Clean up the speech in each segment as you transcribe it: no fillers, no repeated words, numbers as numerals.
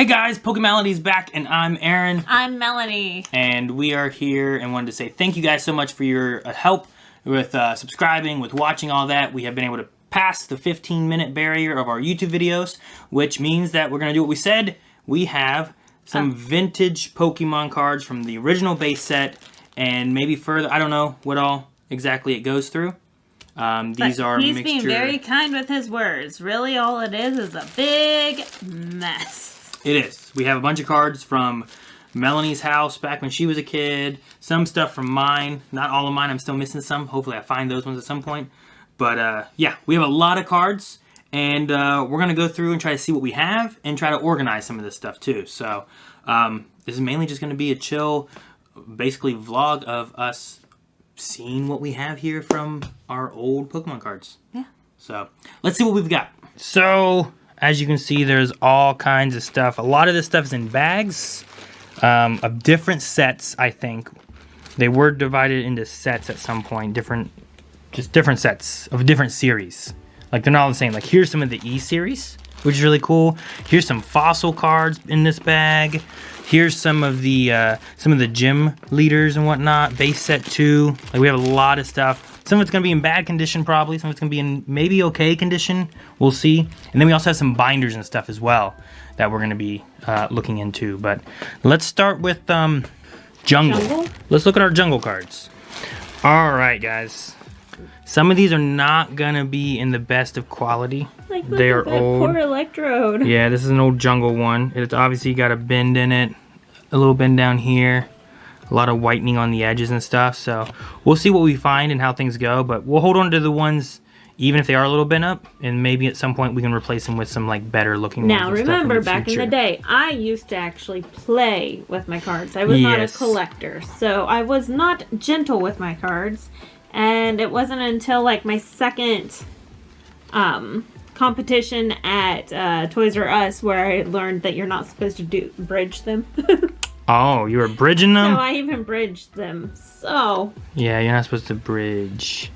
Hey guys, Pokemality's back, and I'm Aaron. I'm Melanie. And we are here and wanted to say thank you guys so much for your help with subscribing, with watching all that. We have been able to pass the 15-minute barrier of our YouTube videos, which means that we're going to do what we said. We have some vintage Pokemon cards from the original base set, and maybe further. I don't know what all exactly it goes through. These are he's being very kind with his words. Really, all it is a big mess. It is. We have a bunch of cards from Melanie's house back when she was a kid. Some stuff from mine. Not all of mine. I'm still missing some. Hopefully I find those ones at some point. But yeah, we have a lot of cards. And we're going to go through and try to see what we have. And try to organize some of this stuff too. So this is mainly just going to be a chill, basically vlog of us seeing what we have here from our old Pokemon cards. Yeah. So let's see what we've got. So as you can see, there's all kinds of stuff. A lot of this stuff is in bags of different sets, I think. They were divided into sets at some point, different sets of different series. Like, they're not all the same. Like, here's some of the E series, which is really cool. Here's some fossil cards in this bag. Here's some of the gym leaders and whatnot. Base set 2. Like, we have a lot of stuff. Some of it's going to be in bad condition, probably. Some of it's going to be in maybe okay condition. We'll see. And then we also have some binders and stuff as well that we're going to be looking into. But let's start with Jungle. Let's look at our Jungle cards. All right, guys. Some of these are not going to be in the best of quality. Like, they are old. Poor Electrode. Yeah, this is an old Jungle one. It's obviously got a bend in it. A little bend down here. A lot of whitening on the edges and stuff. So we'll see what we find and how things go. But we'll hold on to the ones, even if they are a little bent up. And maybe at some point we can replace them with some like better looking ones. Now remember, back in the day, I used to actually play with my cards. I was not a collector. So I was not gentle with my cards. And it wasn't until like my second competition at Toys R Us where I learned that you're not supposed to bridge them. Oh, you were bridging them? So I even bridged them. So yeah, you're not supposed to bridge.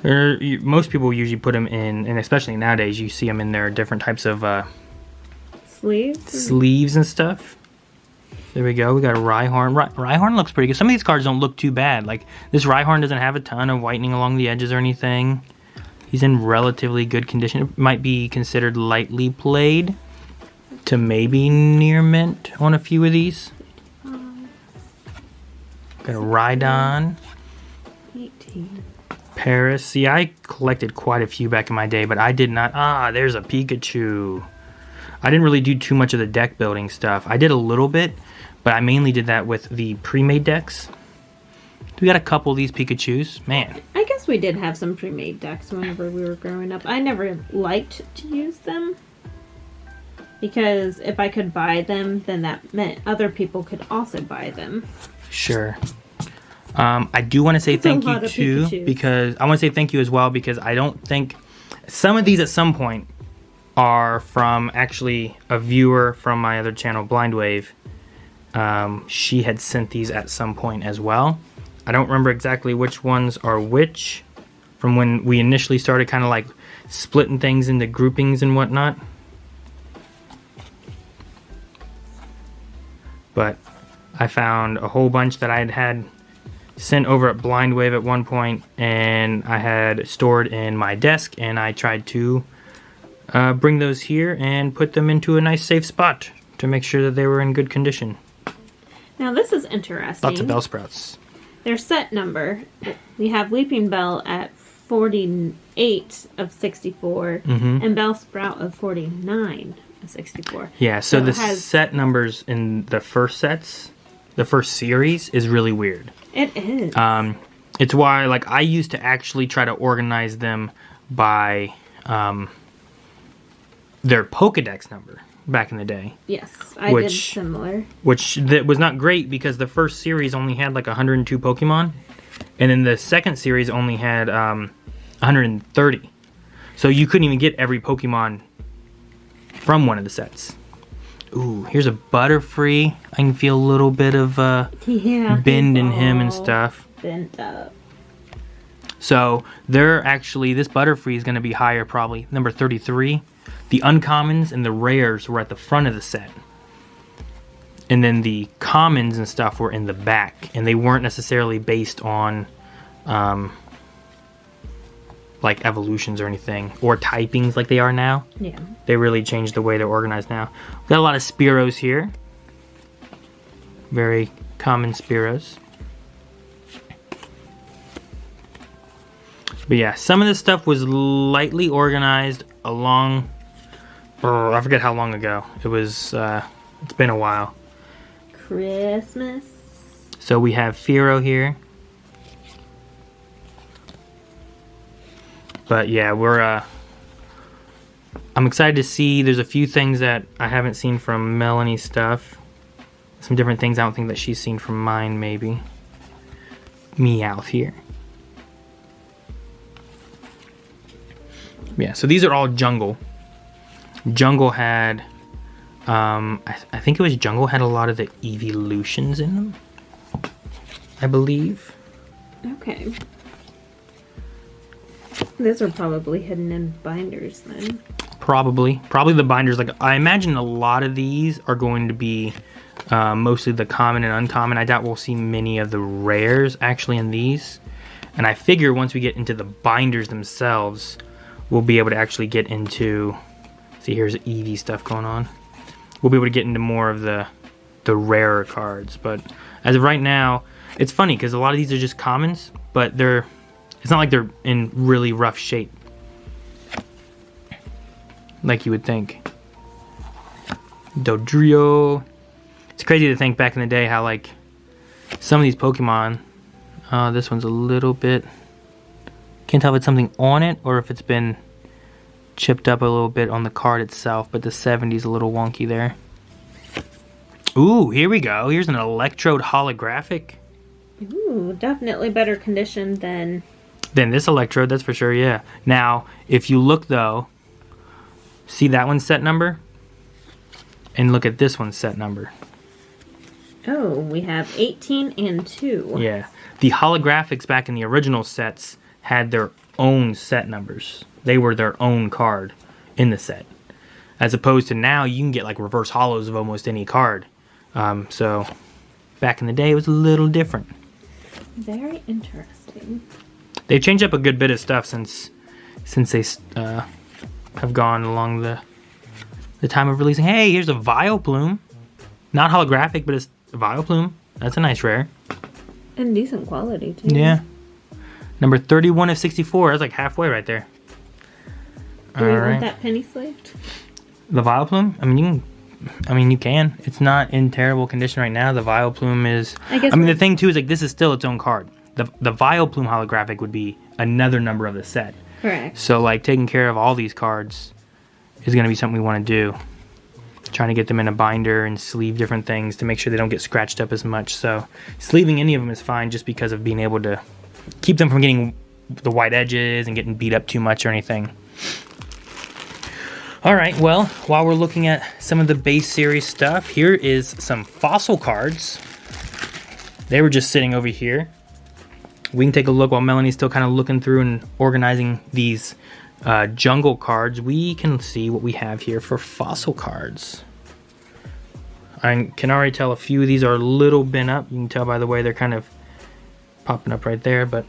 Most people usually put them in, and especially nowadays, you see them in their different types of sleeves and stuff. There we go. We got a Rhyhorn. Rhyhorn looks pretty good. Some of these cards don't look too bad. Like, this Rhyhorn doesn't have a ton of whitening along the edges or anything. He's in relatively good condition. It might be considered lightly played to maybe near mint on a few of these. Got a Rhydon. 18. Paris. See, I collected quite a few back in my day, but I did not. Ah, there's a Pikachu. I didn't really do too much of the deck building stuff. I did a little bit, but I mainly did that with the pre-made decks. We got a couple of these Pikachus. Man. I guess we did have some pre-made decks whenever we were growing up. I never liked to use them, because if I could buy them, then that meant other people could also buy them. Sure. I do want to say thank you too, because I want to say thank you as well, because I don't think some of these at some point are from actually a viewer from my other channel, Blind Wave. She had sent these at some point as well. I don't remember exactly which ones are which from when we initially started kind of like splitting things into groupings and whatnot. But I found a whole bunch that I had sent over at Blind Wave at one point, and I had stored in my desk, and I tried to bring those here and put them into a nice safe spot to make sure that they were in good condition. Now this is interesting. Lots of Bellsprouts. Their set number, we have Leaping Bell at 48 of 64, and Bellsprout of 49 of 64. Yeah, so the set numbers in the first sets, the first series, is really weird. It is. It's why, like, I used to actually try to organize them by their Pokedex number back in the day. Yes, I did similar. Which was not great, because the first series only had like 102 Pokemon, and then the second series only had 130. So you couldn't even get every Pokemon from one of the sets. Ooh, here's a Butterfree. I can feel a little bit of bend in him and stuff. Bent up. So they're actually, this Butterfree is going to be higher probably, number 33. The uncommons and the rares were at the front of the set. and then the commons and stuff were in the back, and they weren't necessarily based on like evolutions or anything, or typings like they are now. Yeah. They really changed the way they're organized now. We've got a lot of Spearows here. Very common Spearows. But yeah, some of this stuff was lightly organized along, I forget how long ago. It was, it's been a while. Christmas. So we have Fearow here. But yeah, I'm excited to see. There's a few things that I haven't seen from Melanie's stuff. Some different things I don't think that she's seen from mine, maybe. Meowth here. Yeah, so these are all Jungle. Jungle had, I think it was Jungle had a lot of the evolutions in them, I believe. Okay. Those are probably hidden in binders then. Probably the binders. Like, I imagine a lot of these are going to be mostly the common and uncommon. I doubt we'll see many of the rares actually in these. And I figure once we get into the binders themselves, we'll be able to actually get into, see, here's Eevee stuff going on. We'll be able to get into more of the rarer cards. But as of right now, it's funny because a lot of these are just commons, but it's not like they're in really rough shape, like you would think. Dodrio. It's crazy to think back in the day how, like, some of these Pokemon, this one's a little bit, can't tell if it's something on it or if it's been chipped up a little bit on the card itself, but the 70's a little wonky there. Ooh, here we go. Here's an Electrode holographic. Ooh, definitely better condition than this Electrode, that's for sure, yeah. Now, if you look though, see that one's set number? And look at this one's set number. Oh, we have 18 and 2. Yeah. The holographics back in the original sets had their own set numbers. They were their own card in the set. As opposed to now, you can get like reverse holos of almost any card. So, back in the day, it was a little different. Very interesting. They've changed up a good bit of stuff since they have gone along the time of releasing. Hey, here's a Vileplume. Not holographic, but it's a Vileplume. That's a nice rare. And decent quality, too. Yeah. Number 31 of 64. That's like halfway right there. Do we want that penny slaved? The Vileplume? I mean, you can. It's not in terrible condition right now. The Vileplume is... the thing, too, is like this is still its own card. The Vileplume holographic would be another number of the set. Correct. So, like, taking care of all these cards is going to be something we want to do. Trying to get them in a binder and sleeve different things to make sure they don't get scratched up as much. So, sleeving any of them is fine just because of being able to keep them from getting the white edges and getting beat up too much or anything. Alright, well, while we're looking at some of the base series stuff, here is some fossil cards. They were just sitting over here. We can take a look while Melanie's still kind of looking through and organizing these jungle cards. We can see what we have here for fossil cards. I can already tell a few of these are a little bent up. You can tell by the way they're kind of popping up right there, but...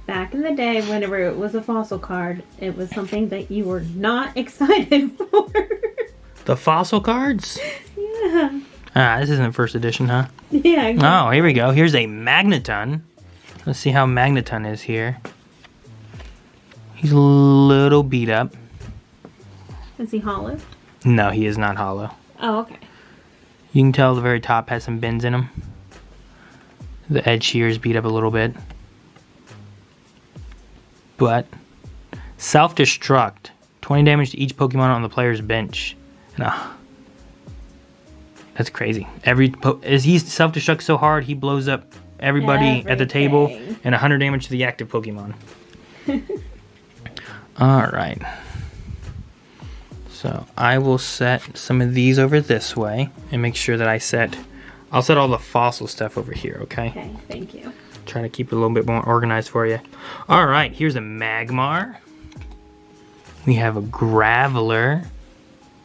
Back in the day, whenever it was a fossil card, it was something that you were not excited for. The fossil cards? Yeah. This isn't first edition, huh? Yeah. Exactly. Oh, here we go. Here's a Magneton. Let's see how Magneton is here. He's a little beat up. Is he hollow? No, he is not hollow. Oh, okay. You can tell the very top has some bends in him. The edge here is beat up a little bit. But self-destruct. 20 damage to each Pokemon on the player's bench. That's crazy. As he self-destructs so hard, he blows up everybody at the table and 100 damage to the active Pokemon. Alright. So I will set some of these over this way and make sure that I'll set all the fossil stuff over here, okay? Okay, thank you. Trying to keep it a little bit more organized for you. Alright, here's a Magmar. We have a Graveler.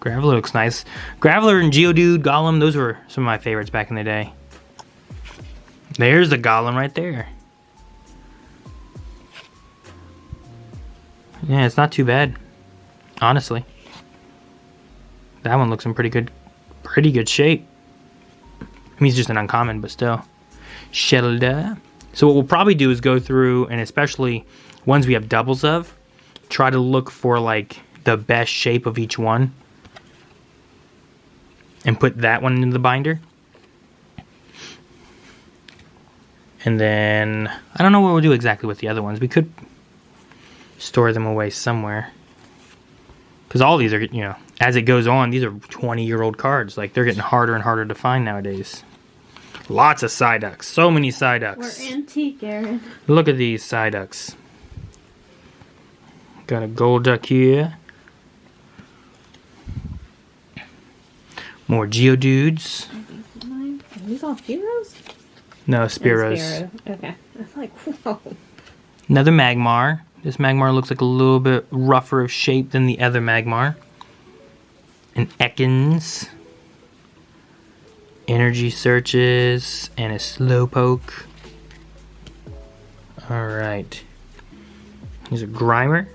Graveler looks nice. Graveler and Geodude, Golem, those were some of my favorites back in the day. There's the Golem right there. Yeah, it's not too bad, honestly. That one looks in pretty good shape. I mean, he's just an uncommon, but still. Shelda. So what we'll probably do is go through, and especially ones we have doubles of, try to look for like the best shape of each one and put that one into the binder. And then I don't know what we'll do exactly with the other ones. We could store them away somewhere, because all these are, you know, as it goes on, these are 20-year-old cards. Like, they're getting harder and harder to find nowadays. Lots of Psyducks. So many Psyducks. We're antique, Aaron. Look at these Psyducks. Got a Golduck here. More Geodudes. Are these all Heroes? No, Spearows. Spearow. Okay. I'm like, whoa. Another Magmar. This Magmar looks like a little bit rougher of shape than the other Magmar. An Ekans. Energy Searches. And a Slowpoke. Alright. Here's a Grimer.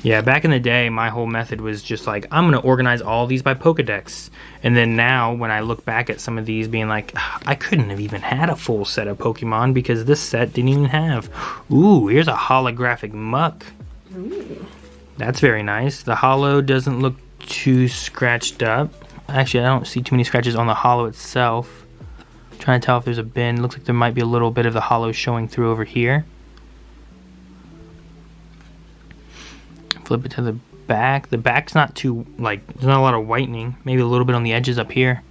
Yeah, back in the day, my whole method was just like, I'm going to organize all these by Pokedex. And then now, when I look back at some of these, being like, I couldn't have even had a full set of Pokemon because this set didn't even have. Ooh, here's a holographic Muck. Ooh. That's very nice. The holo doesn't look too scratched up. Actually, I don't see too many scratches on the holo itself. I'm trying to tell if there's a bin. Looks like there might be a little bit of the holo showing through over here. Flip it to the back. The back's not too, like, there's not a lot of whitening. Maybe a little bit on the edges up here.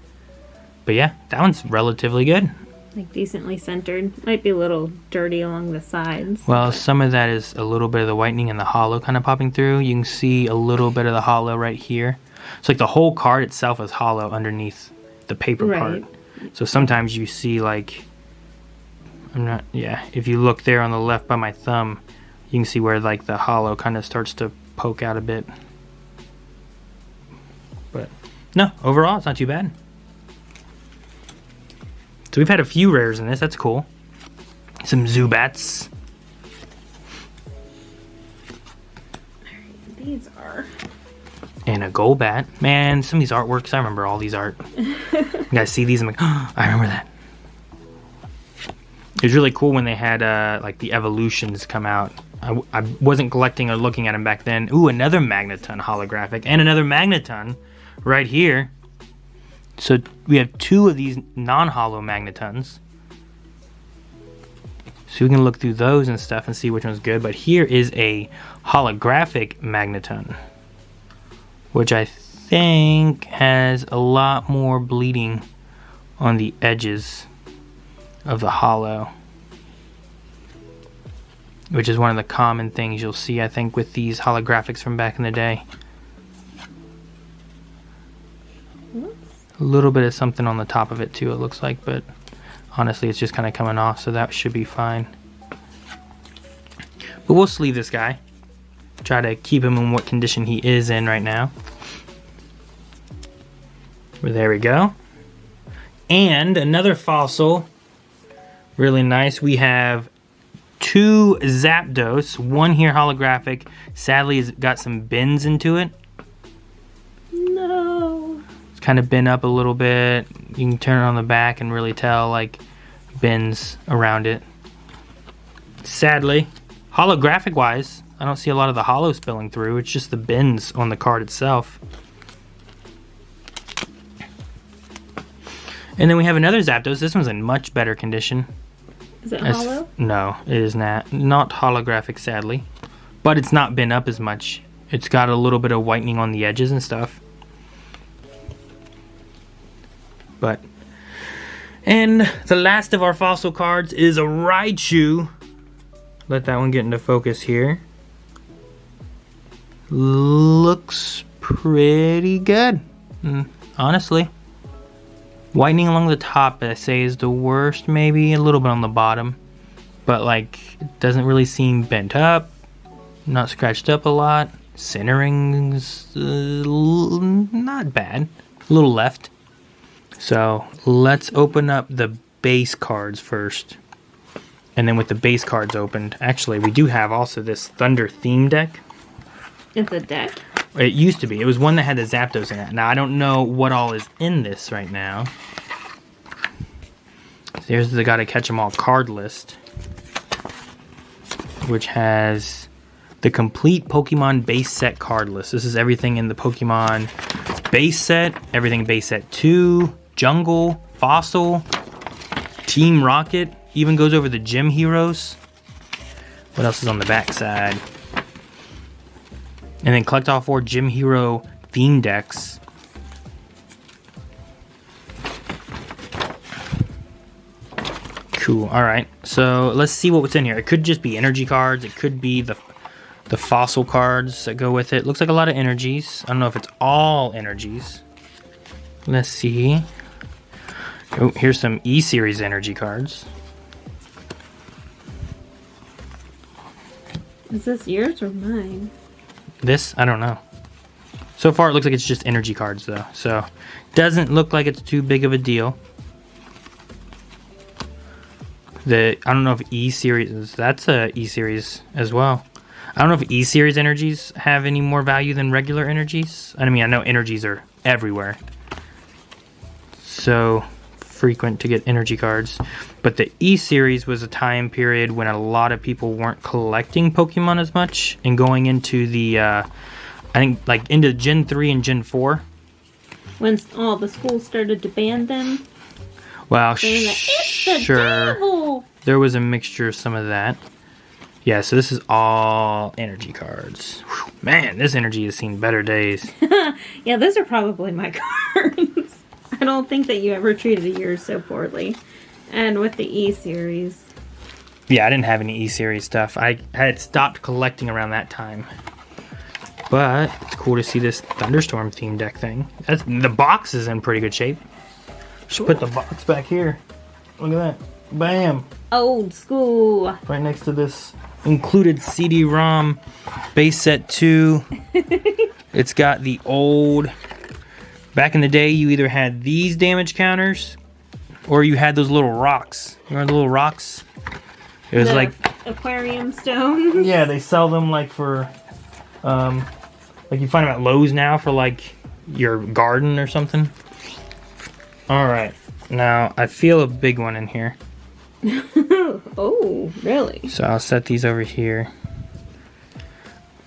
But yeah, that one's relatively good. Like, decently centered. Might be a little dirty along the sides. Well, some of that is a little bit of the whitening and the holo kind of popping through. You can see a little bit of the holo right here. So like the whole card itself is holo underneath the paper part. So sometimes you see like, if you look there on the left by my thumb, you can see where like the holo kind of starts to poke out a bit. But no, overall it's not too bad. So we've had a few rares in this. That's cool. Some Zubats. These are. And a Golbat. Man, some of these artworks, I remember all these art. You guys see these? I'm like, oh, I remember that. It was really cool when they had like the evolutions come out. I wasn't collecting or looking at them back then. Ooh, another Magneton holographic. And another Magneton right here. So we have two of these non-holo Magnetons. So we can look through those and stuff and see which one's good. But here is a holographic Magneton, which I think has a lot more bleeding on the edges of the holo, which is one of the common things you'll see, I think, with these holographics from back in the day. A little bit of something on the top of it too, it looks like, but honestly it's just kind of coming off, so that should be fine. But we'll sleeve this guy. Try to keep him in what condition he is in right now. Well, there we go. And another fossil. Really nice. We have two Zapdos. One here holographic. Sadly, it's got some bends into it. No. It's kind of bent up a little bit. You can turn it on the back and really tell, like, bends around it. Sadly, holographic wise, I don't see a lot of the holo spilling through. It's just the bends on the card itself. And then we have another Zapdos. This one's in much better condition. Is it holo? No, it is not holographic, sadly. But it's not been up as much. It's got a little bit of whitening on the edges and stuff. But, and the last of our fossil cards is a Raichu. Let that one get into focus here. Looks pretty good, honestly. Whitening along the top, I say, is the worst, maybe a little bit on the bottom, but like it doesn't really seem bent up, not scratched up a lot. Centering's not bad. A little left. So let's open up the base cards first. And then with the base cards opened, actually we do have also this Thunder theme deck. It's a deck? It used to be. It was one that had the Zapdos in it. Now I don't know what all is in this right now. There's the Gotta Catch 'em All card list, which has the complete Pokemon base set card list. This is everything in the Pokemon base set, everything base set 2, Jungle, Fossil, Team Rocket, even goes over the gym heroes. What else is on the back side? And then collect all 4 gym hero theme decks. Cool. All right. So let's see what's in here. It could just be energy cards. It could be the fossil cards that go with it. Looks like a lot of energies. I don't know if it's all energies. Let's see. Oh, here's some E-Series energy cards. Is this yours or mine? This? I don't know. So far, it looks like it's just energy cards, though. So, doesn't look like it's too big of a deal. I don't know if E-Series... That's a E-Series as well. I don't know if E-Series energies have any more value than regular energies. I mean, I know energies are everywhere. So frequent to get energy cards. But the E-Series was a time period when a lot of people weren't collecting Pokemon as much. And going into the... I think, like, into Gen 3 and Gen 4. When all the schools started to ban them. Well, It's the sure. devil! There was a mixture of some of that. Yeah, so this is all energy cards. Whew, man, this energy has seen better days. Yeah, those are probably my cards. I don't think that you ever treated yours so poorly. And with the E-Series. Yeah, I didn't have any E-Series stuff. I had stopped collecting around that time. But it's cool to see this Thunderstorm theme deck thing. The box is in pretty good shape. Should put the box back here. Look at that. Bam. Old school. Right next to this included CD-ROM base set 2. It's got the old... Back in the day, you either had these damage counters or you had those little rocks. Remember the little rocks? It was like... aquarium stones. Yeah, they sell them like for... like you find them at Lowe's now for like your garden or something. Alright, now I feel a big one in here. Oh, really? So I'll set these over here.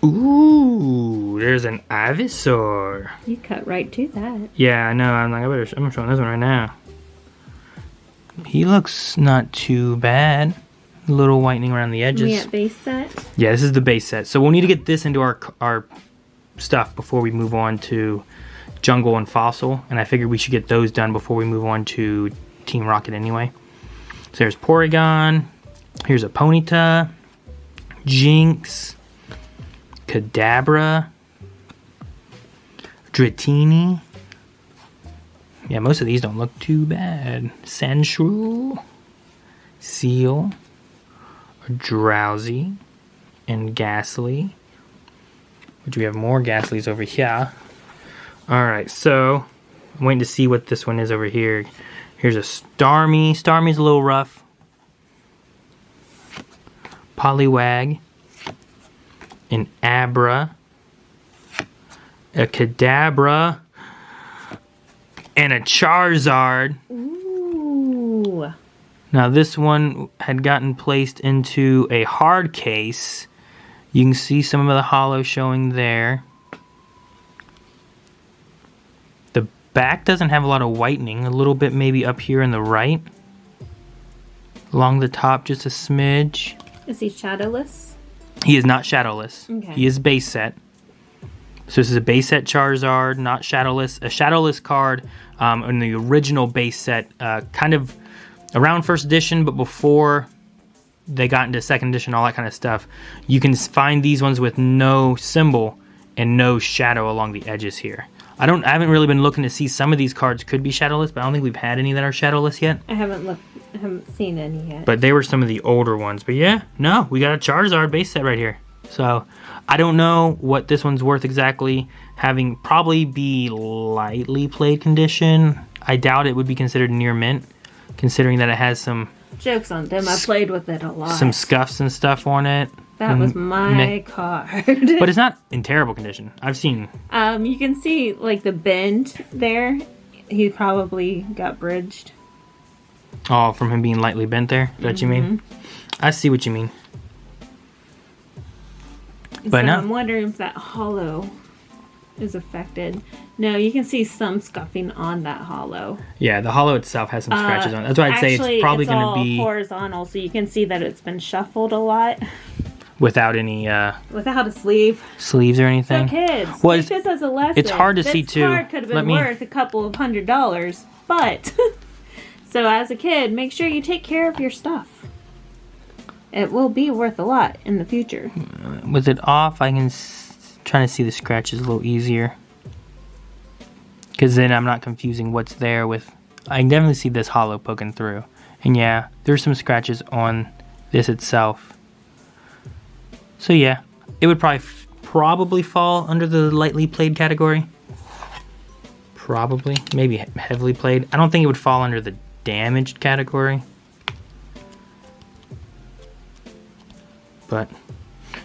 Ooh, there's an Ivysaur. You cut right to that. Yeah, I know. I'm showing this one right now. He looks not too bad. A little whitening around the edges. We at base set? Yeah, this is the base set. So we'll need to get this into our stuff before we move on to Jungle and Fossil. And I figured we should get those done before we move on to Team Rocket anyway. So there's Porygon. Here's a Ponyta. Jinx. Kadabra. Dratini. Yeah, most of these don't look too bad. Sandshrew. Seal. Drowsy. And Ghastly. Which we have more Ghastlies over here. Alright, so I'm waiting to see what this one is over here. Here's a Starmie. Starmie's a little rough. Poliwag. An Abra. A Kadabra. And a Charizard. Ooh. Now this one had gotten placed into a hard case. You can see some of the holo showing there. The back doesn't have a lot of whitening. A little bit maybe up here in the right. Along the top, just a smidge. Is he shadowless? He is not shadowless. Okay. He is base set. So this is a base set Charizard, not shadowless. A shadowless card in the original base set, kind of around first edition, but before they got into second edition, all that kind of stuff. You can find these ones with no symbol and no shadow along the edges here. I haven't really been looking to see. Some of these cards could be shadowless, but I don't think we've had any that are shadowless yet. I haven't seen any yet. But they were some of the older ones. But yeah, no, we got a Charizard base set right here. So I don't know what this one's worth exactly. Having probably be lightly played condition. I doubt it would be considered near mint, considering that it has some... Joke's on them. I played with it a lot. Some scuffs and stuff on it. That was my card. But it's not in terrible condition. I've seen... You can see, like, the bend there. He probably got bridged. Oh, from him being lightly bent there? Is that what you mean? I see what you mean. But so no. I'm wondering if that hollow is affected. No, you can see some scuffing on that hollow. Yeah, the hollow itself has some scratches on it. That's why I'd say it's probably going to be... horizontal, so you can see that it's been shuffled a lot. Without any... Without a sleeve. Sleeves or anything. So kids, well, take this as a lesson. It's hard to see, too. This card could have been worth a couple of $100, but... So as a kid, make sure you take care of your stuff. It will be worth a lot in the future. With it off, I can try to see the scratches a little easier. Because then I'm not confusing what's there with... I can definitely see this hollow poking through. And yeah, there's some scratches on this itself. So yeah, it would probably fall under the lightly played category. Probably. Maybe heavily played. I don't think it would fall under the damaged category. But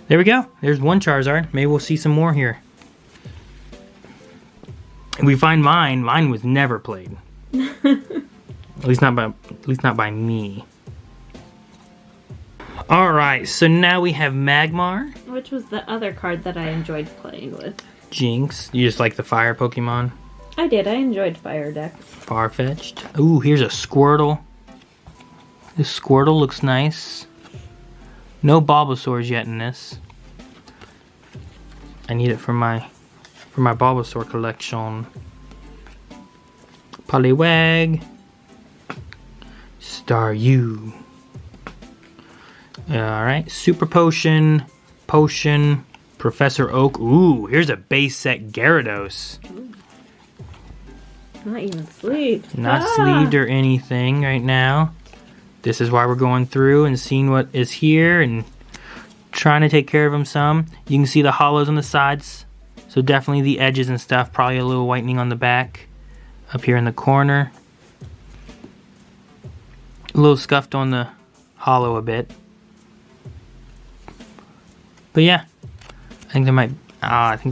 there we go. There's one Charizard. Maybe we'll see some more here. If we find mine was never played. At least not by me. All right, so now we have Magmar, which was the other card that I enjoyed playing with. Jinx. You just like the fire Pokemon? I did. I enjoyed fire decks. Farfetch'd. Ooh, here's a Squirtle. This Squirtle looks nice. No Bulbasaurs yet in this. I need it for my Bulbasaur collection. Poliwag. Staryu. Alright, Super Potion. Potion. Professor Oak. Ooh, here's a base set Gyarados. Not even sleeved. Not sleeved or anything right now. This is why we're going through and seeing what is here and trying to take care of them some. You can see the hollows on the sides. So definitely the edges and stuff. Probably a little whitening on the back. Up here in the corner. A little scuffed on the hollow a bit. But yeah. I think there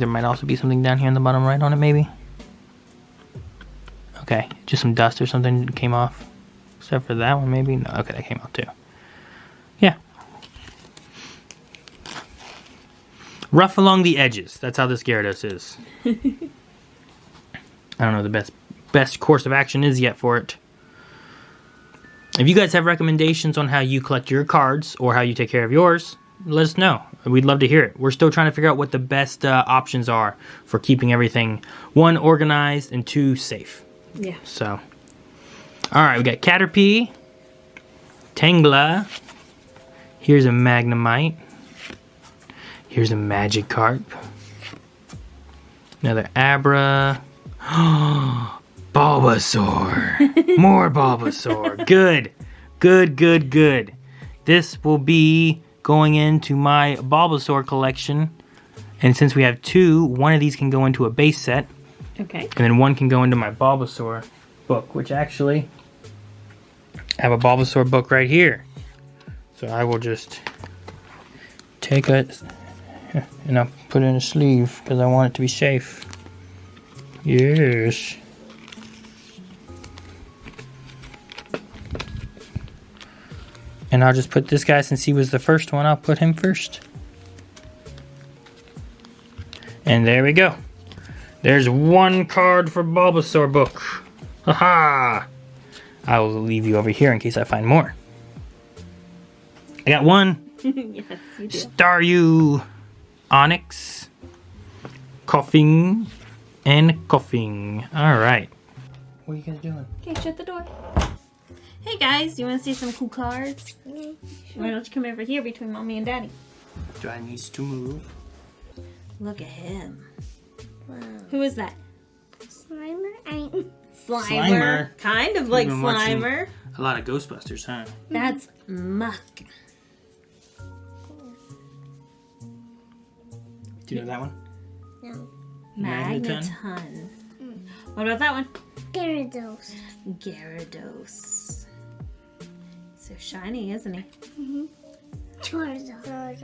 might also be something down here on the bottom right on it maybe. Okay, just some dust or something came off. Except for that one, maybe? No, okay, that came off too. Yeah. Rough along the edges. That's how this Gyarados is. I don't know the best course of action is yet for it. If you guys have recommendations on how you collect your cards or how you take care of yours, let us know. We'd love to hear it. We're still trying to figure out what the best options are for keeping everything, 1, organized, and 2, safe. Yeah. So, alright, we got Caterpie, Tangela, here's a Magnemite, here's a Magikarp, another Abra, Bulbasaur, more Bulbasaur, good, good, good, good. This will be going into my Bulbasaur collection, and since we have 2, one of these can go into a base set. Okay. And then one can go into my Bulbasaur book, which actually I have a Bulbasaur book right here. So I will just take it and I'll put it in a sleeve because I want it to be safe. Yes. And I'll just put this guy, since he was the first one, I'll put him first. And there we go. There's one card for Bulbasaur book. Haha! I will leave you over here in case I find more. I got one. Yes, you do. Staryu, Onyx, Coughing, and Coughing. Alright. What are you guys doing? Okay, shut the door. Hey guys, you want to see some cool cards? Why don't you come over here between Mommy and Daddy? Do I need to move? Look at him. Wow. Who is that? Slimer? Slimer. Kind of like We've been watching Slimer. A lot of Ghostbusters, huh? That's Muck. Do you know that one? No. Magneton. What about that one? Gyarados. Gyarados. So shiny, isn't he? Charizard.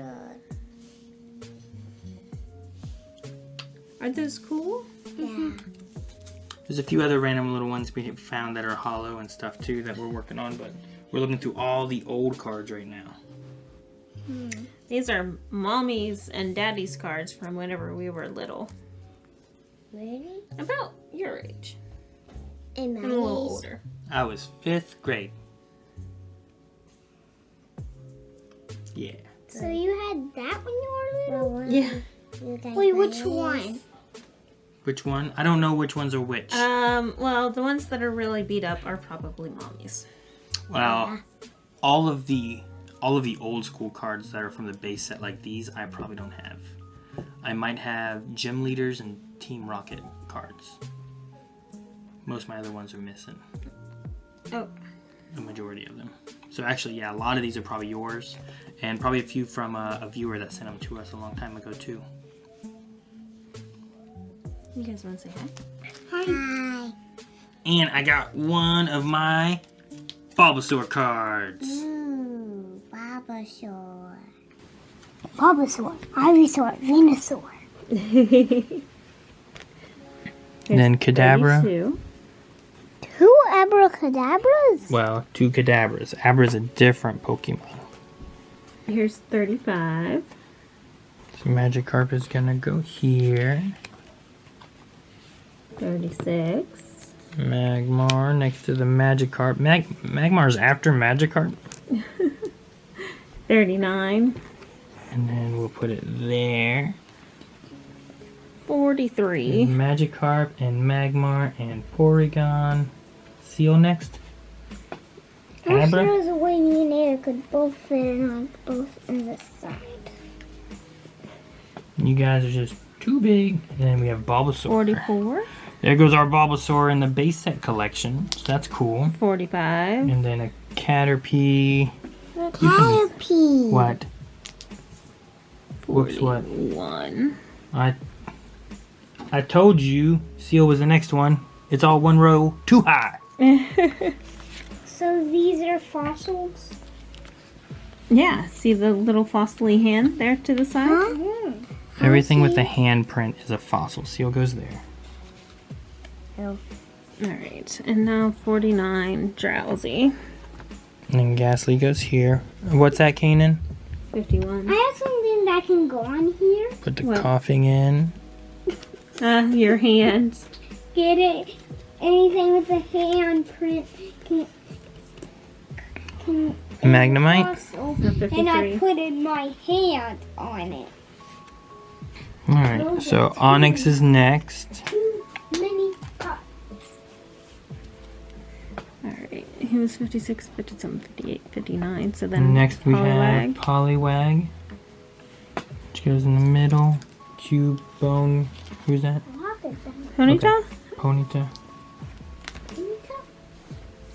Aren't those cool? Yeah. There's a few other random little ones we have found that are hollow and stuff too that we're working on, but we're looking through all the old cards right now. These are mommy's and daddy's cards from whenever we were little. Really? About your age. And And a little Maddie's. older. I was 5th grade. Yeah. So you had that when you were little? Yeah. Wait, which one? Which one? I don't know which ones are which. Well, the ones that are really beat up are probably mommy's. Well, all of the old school cards that are from the base set like these, I probably don't have. I might have Gym Leaders and Team Rocket cards. Most of my other ones are missing. Oh. The majority of them. So actually, yeah, a lot of these are probably yours, and probably a few from a viewer that sent them to us a long time ago too. You guys want to say hi? Hi. And I got one of my Bulbasaur cards. Ooh, Bulbasaur. Bulbasaur, Ivysaur, Venusaur. Then Kadabra. 32. 2 abracadabras? Well, 2 Kadabras. Abra's a different Pokemon. Here's 35. So Magikarp is gonna go here. 36. Magmar next to the Magikarp. Magmar's after Magikarp. 39. And then we'll put it there. 43. Magikarp and Magmar and Porygon. Seal next. I wish there Abra. was a way me and Eric could both fit on both in the side. You guys are just too big. And then we have Bulbasaur. 44. There goes our Bulbasaur in the base set collection. So that's cool. 45. And then a Caterpie. Caterpie. What? Whoops, what? 1. I told you Seal was the next one. It's all one row too high. So these are fossils? Yeah, see the little fossily hand there to the side? Huh? Everything with the handprint is a fossil. Seal goes there. Oh. Alright, and now 49, Drowsy. And then Ghastly goes here. What's that, Kanan? 51. I have something that can go on here. Put the What? coughing in. Your hands. Get it? Anything with a handprint can Magnemite. fossil, No, 53. and I put in my hand on it. Alright, so Onyx is next. Too many cups. Alright, he was 56, 57, 58, 59. So then Next we have Poliwag. Poliwag. Which goes in the middle. Cubone. Who's that? Ponyta? Ponyta.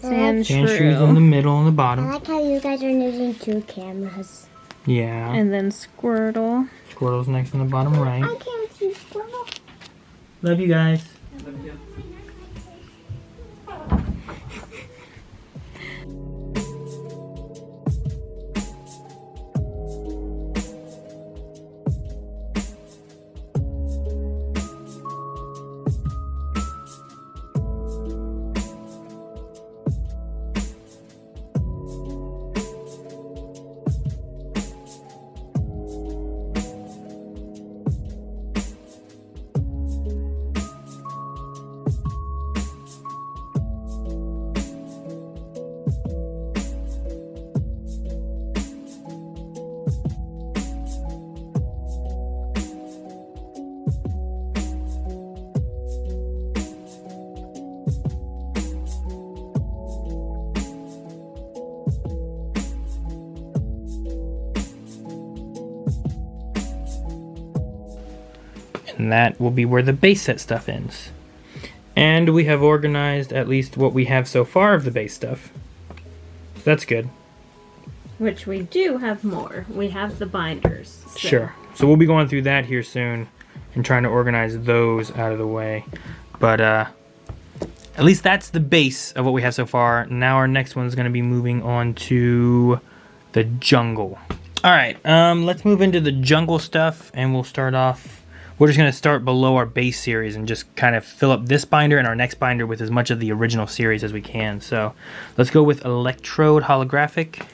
Sandshrew. Sandshrews in the middle and the I bottom. like how you guys are using 2 cameras. Yeah. And then Squirtle. Squirtle's next in the bottom right. I can't see Squirtle. Love you guys. And that will be where the base set stuff ends. And we have organized at least what we have so far of the base stuff. That's good. Which we do have more. We have the binders. So Sure. So we'll be going through that here soon and trying to organize those out of the way. But at least that's the base of what we have so far. Now our next one is going to be moving on to the jungle. All right, let's move into the jungle stuff, and we'll start off. We're just going to start below our base series and just kind of fill up this binder and our next binder with as much of the original series as we can. So let's go with Electrode Holographic.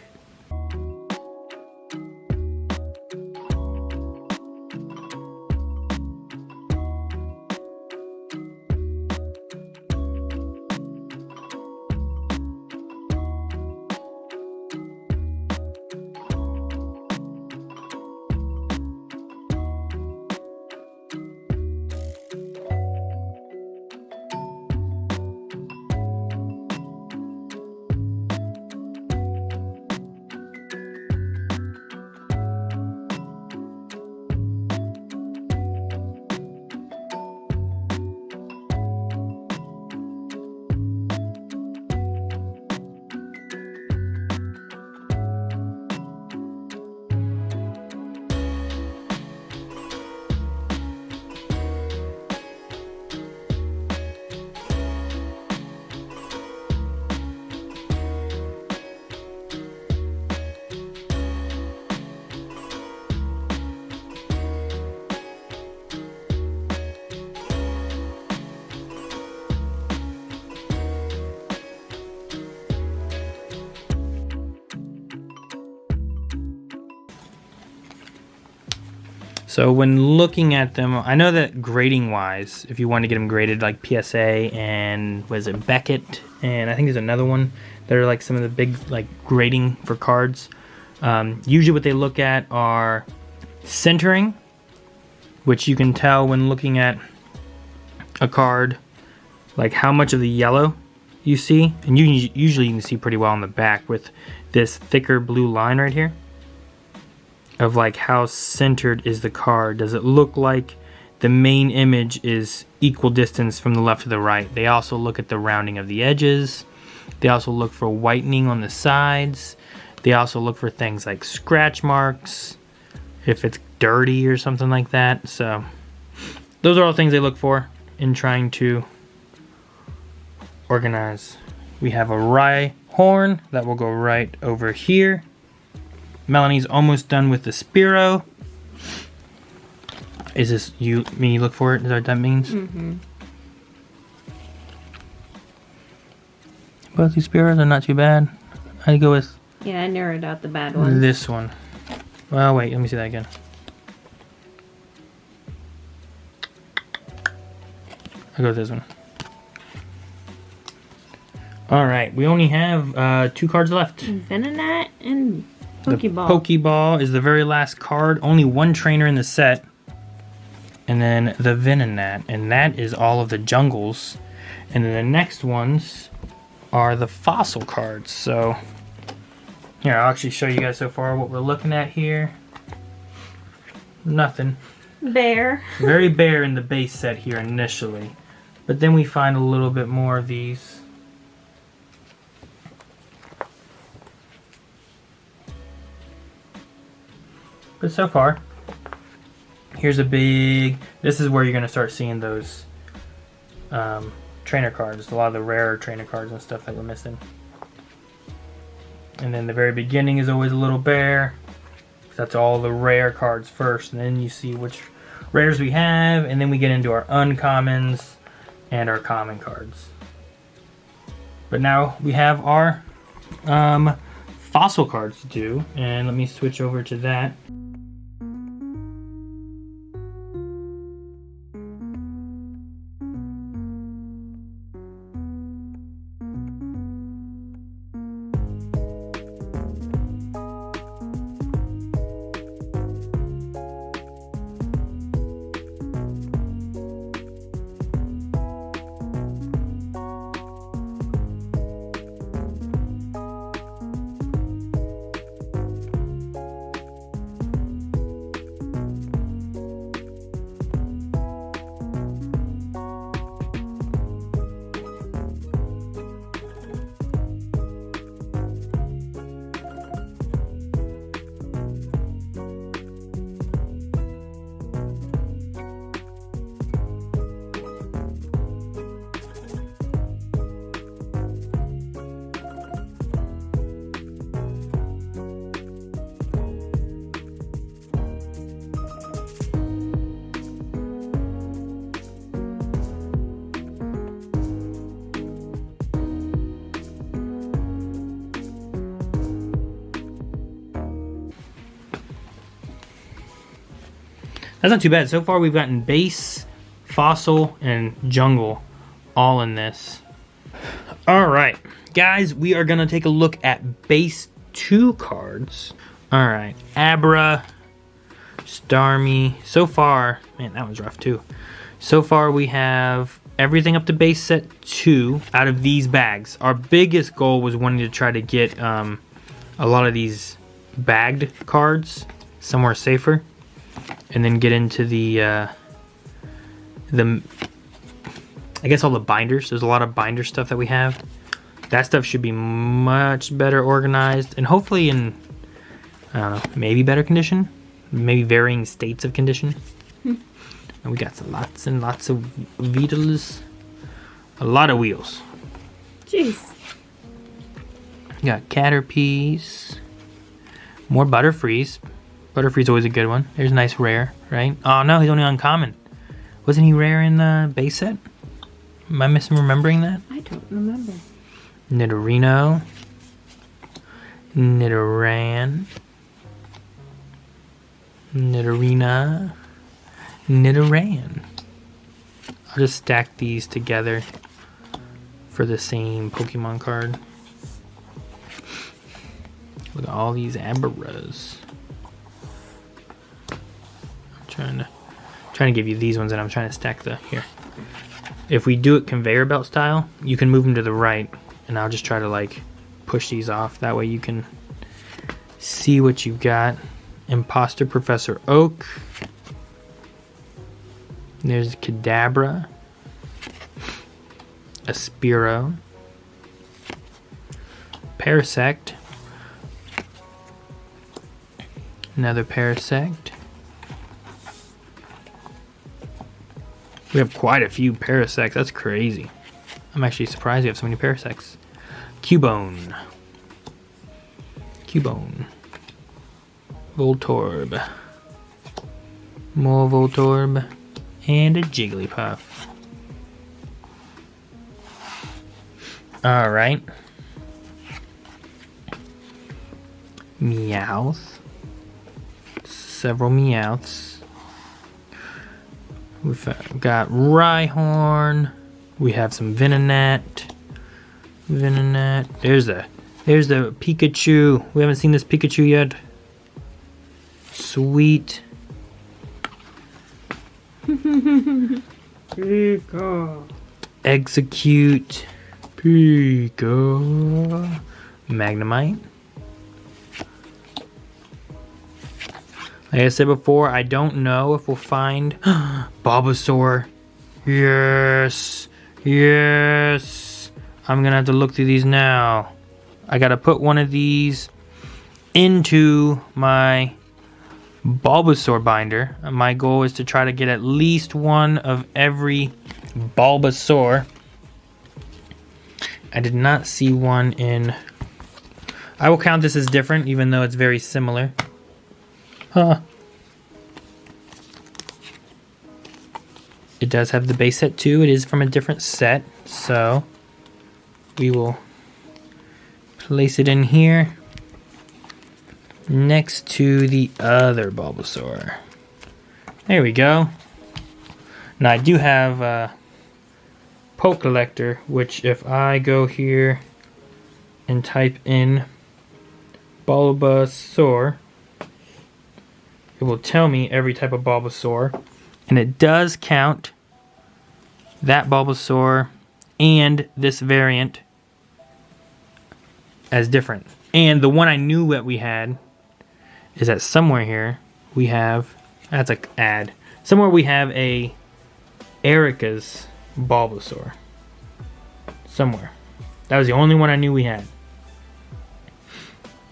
So when looking at them, I know that grading wise, if you want to get them graded like PSA and was it Beckett, and I think there's another one that are like some of the big like grading for cards. Usually what they look at are centering, which you can tell when looking at a card, like how much of the yellow you see, and usually you can see pretty well on the back with this thicker blue line right here. Of like how centered is the card. Does it look like the main image is equal distance from the left to the right? They also look at the rounding of the edges. They also look for whitening on the sides. They also look for things like scratch marks, if it's dirty or something like that. So those are all things they look for in trying to organize. We have a rye horn that will go right over here. Melanie's almost done with the Spearow. Is this you look for it? Is that what that means? Mm-hmm. Both these Spearows are not too bad. I go with Yeah, I narrowed out the bad ones. this one. Well, wait, let me see that again. I go with this one. Alright, we only have 2 cards left. Venonat and The Pokeball. Pokeball is the very last card. Only one trainer in the set. And then the Venonat. And that is all of the jungles. And then the next ones are the fossil cards. So, here, I'll actually show you guys so far what we're looking at here. Nothing. Bear. Very bare in the base set here initially. But then we find a little bit more of these. But so far, here's a big, this is where you're going to start seeing those trainer cards, a lot of the rarer trainer cards and stuff that we're missing. And then the very beginning is always a little bare. That's all the rare cards first, and then you see which rares we have, and then we get into our uncommons and our common cards. But now we have our fossil cards to do, and let me switch over to that. That's not too bad. So far we've gotten base, fossil, and jungle all in this. Alright, guys, we are going to take a look at base 2 cards. Alright, Abra, Starmie. So far, man, that one's rough too. So far we have everything up to base set 2 out of these bags. Our biggest goal was wanting to try to get a lot of these bagged cards somewhere safer. And then get into the I guess all the binders. There's a lot of binder stuff that we have. That stuff should be much better organized and hopefully in, I don't know, maybe better condition, maybe varying states of condition. And we got some lots and lots of Vitals, a lot of wheels. Jeez. We got Caterpies, more Butterfrees. Butterfree's always a good one. There's a nice rare, right? Oh no, he's only uncommon. Wasn't he rare in the base set? Am I misremembering that? I don't remember. Nidorino. Nidoran. Nidorina. Nidoran. I'll just stack these together for the same Pokemon card. Look at all these Abras. Trying to give you these ones, and I'm trying to stack the here. If we do it conveyor belt style, you can move them to the right, and I'll just try to like push these off. That way you can see what you've got. Imposter Professor Oak. There's Kadabra. Aspiro. Parasect. Another Parasect. We have quite a few Parasects. That's crazy. I'm actually surprised we have so many Parasects. Cubone. Cubone. Voltorb. More Voltorb. And a Jigglypuff. Alright. Meowth. Several Meowths. We've got Rhyhorn. We have some Venonat. There's the Pikachu. We haven't seen this Pikachu yet. Sweet. Pika. Execute. Pika. Magnemite. Like I said before, I don't know if we'll find Bulbasaur. Yes. Yes. I'm gonna have to look through these now. I gotta put one of these into my Bulbasaur binder. My goal is to try to get at least one of every Bulbasaur. I did not see one in... I will count this as different, even though it's very similar. Huh. It does have the base set too. It is from a different set, so we will place it in here next to the other Bulbasaur. There we go. Now I do have a Poke Collector, which if I go here and type in Bulbasaur, it will tell me every type of Bulbasaur, and it does count that Bulbasaur and this variant as different. And the one I knew that we had is that somewhere here we have, that's an ad, somewhere we have a Erica's Bulbasaur. Somewhere. That was the only one I knew we had.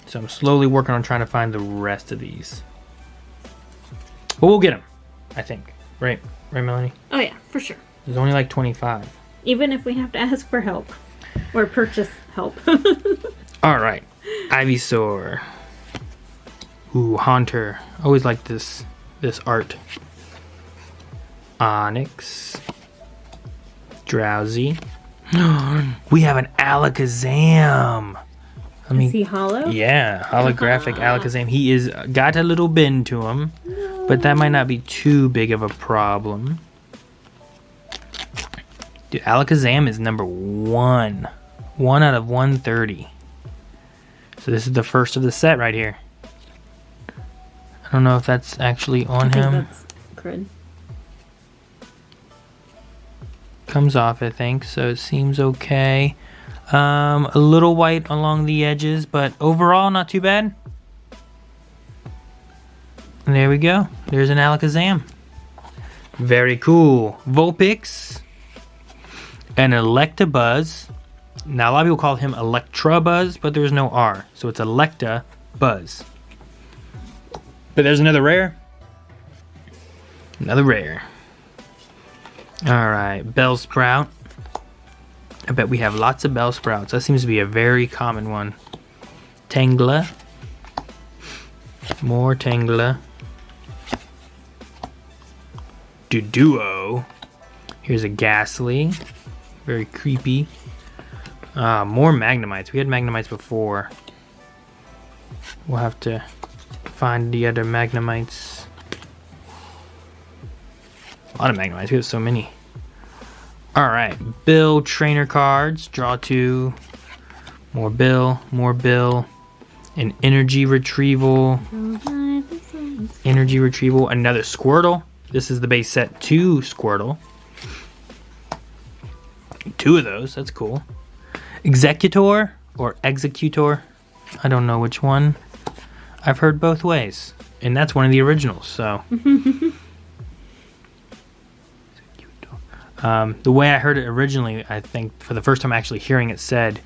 So I'm slowly working on trying to find the rest of these. But we'll get them, I think. Right, Melanie? Oh yeah, for sure. There's only like 25. Even if we have to ask for help. Or purchase help. Alright. Ivysaur. Ooh, Haunter. Always like this art. Onyx. Drowsy. We have an Alakazam. Is he hollow? Yeah, holographic Alakazam. He is got a little bend to him. No. but that might not be too big of a problem. Dude, Alakazam is number 1. 1 out of 130. So this is the first of the set right here. I don't know if that's actually on him. That's crud. Comes off, I think, so it seems okay. A little white along the edges, but overall not too bad. And there we go. There's an Alakazam. Very cool. Vulpix. An Electabuzz. Now a lot of people call him Electrabuzz, but there's no R, so it's Electabuzz. But there's another rare. Another rare. Alright, Bellsprout. I bet we have lots of Bellsprouts. That seems to be a very common one. Tangela. More Tangela. Duduo. Here's a Ghastly. Very creepy. More Magnemites. We had Magnemites before. We'll have to find the other Magnemites. A lot of Magnemites. We have so many. Alright. Bill trainer cards. Draw 2. More Bill. More Bill. An energy retrieval. Energy retrieval. Another Squirtle. This is the base set 2 Squirtle. 2 of those. That's cool. Executor or Executor. I don't know which one. I've heard both ways. And that's one of the originals, so. The way I heard it originally, I think, for the first time actually hearing it said,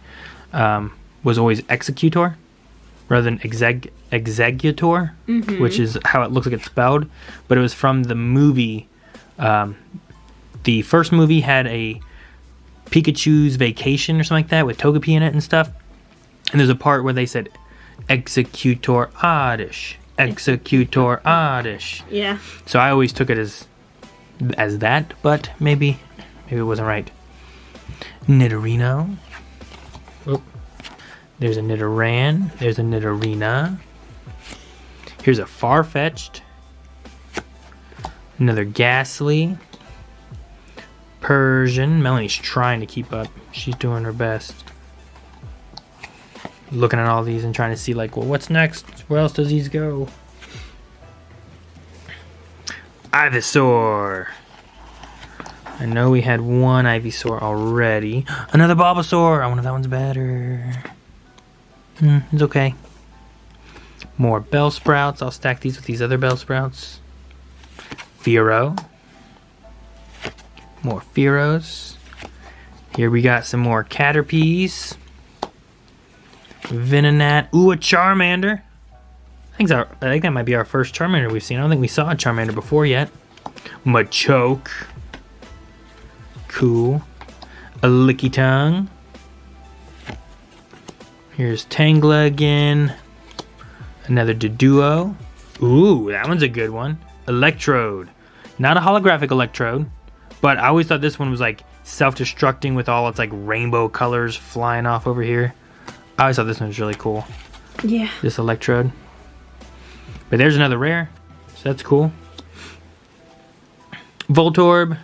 was always Executor rather than Executor, which is how it looks like it's spelled. But it was from the movie. The first movie had a Pikachu's Vacation or something like that with Togepi in it and stuff. And there's a part where they said Executor Oddish. Executor Oddish. Yeah. So I always took it as that, but maybe it wasn't right. Nidorino. Oh. There's a Nidoran. There's a Nidorina. Here's a Farfetch'd. Another Ghastly. Persian. Melanie's trying to keep up. She's doing her best. Looking at all these and trying to see, like, well, what's next? Where else does these go? Ivysaur. I know we had one Ivysaur already. Another Bulbasaur. I wonder if that one's better. It's okay. More Bellsprouts. I'll stack these with these other Bellsprouts. Fearow. More Fearows. Here we got some more Caterpies. Venonat. Ooh, a Charmander. I think that might be our first Charmander we've seen. I don't think we saw a Charmander before yet. Machoke. Cool. A Lickitung. Here's Tangela again. Another Duduo. Ooh, that one's a good one. Electrode. Not a holographic Electrode, but I always thought this one was like self-destructing with all its like rainbow colors flying off over here. I always thought this one was really cool. Yeah. This Electrode. But there's another rare, so that's cool. Voltorb.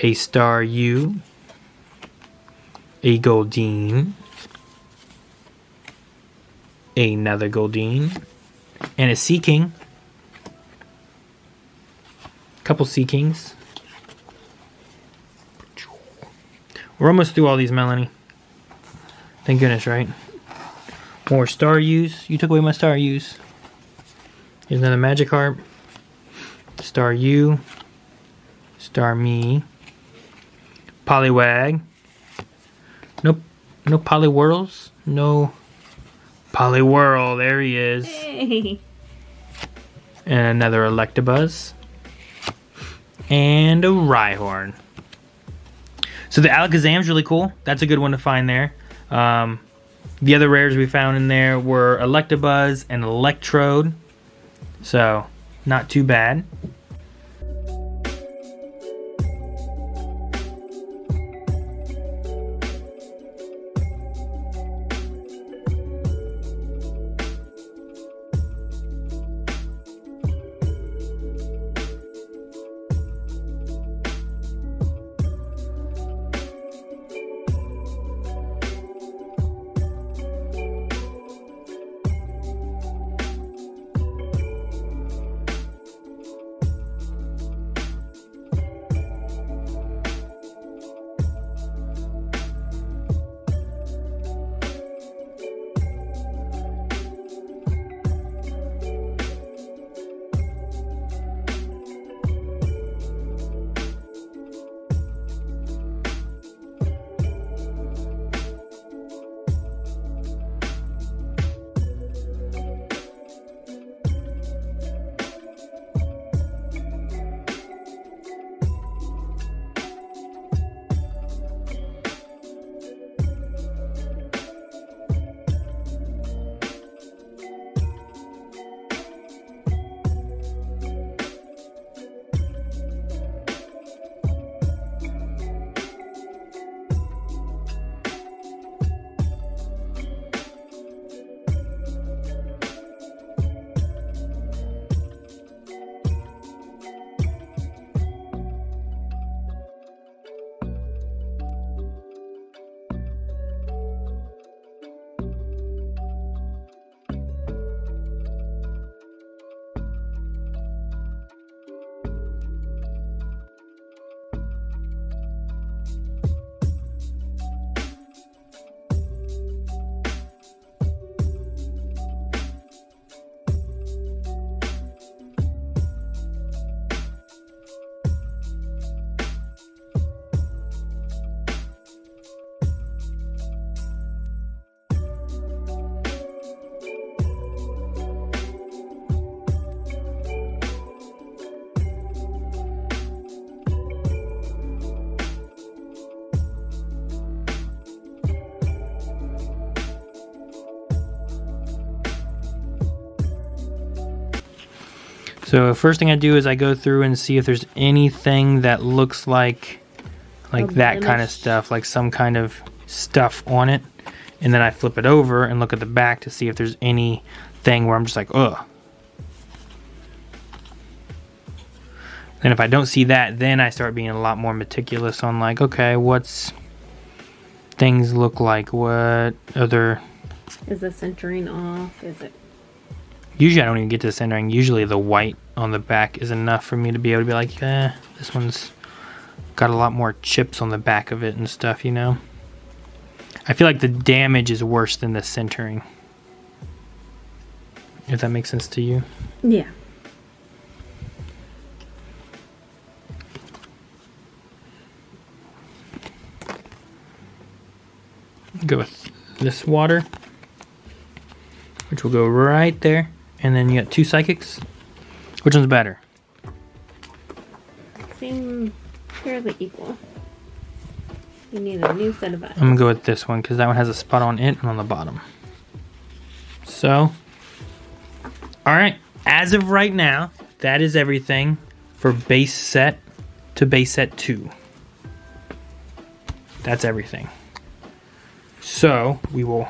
A Staryu. A Goldeen. Another Goldeen. And a Seaking. Couple Seakings. We're almost through all these, Melanie. Thank goodness, right? More Staryus. You took away my Staryus. Here's another Magikarp. Staryu. Starmie. Poliwag. Nope. No Poliwhirls. No Poliwhirl. There he is. Hey. And another Electabuzz. And a Rhyhorn. So the Alakazam's really cool. That's a good one to find there. The other rares we found in there were Electabuzz and Electrode. So, not too bad. So first thing I do is I go through and see if there's anything that looks like that kind of stuff, like some kind of stuff on it. And then I flip it over and look at the back to see if there's anything where I'm just like, ugh. And if I don't see that, then I start being a lot more meticulous on like, okay, what's things look like? What other... Is the centering off? Is it... Usually I don't even get to the centering. Usually the white on the back is enough for me to be able to be like, this one's got a lot more chips on the back of it and stuff, you know? I feel like the damage is worse than the centering. If that makes sense to you. Yeah. Go with this water, which will go right there. And then you got 2 psychics. Which one's better? Seem fairly equal. You need a new set of eyes. I'm gonna go with this one because that one has a spot on it and on the bottom. So, all right. As of right now, that is everything for base set to base set 2. That's everything. So we will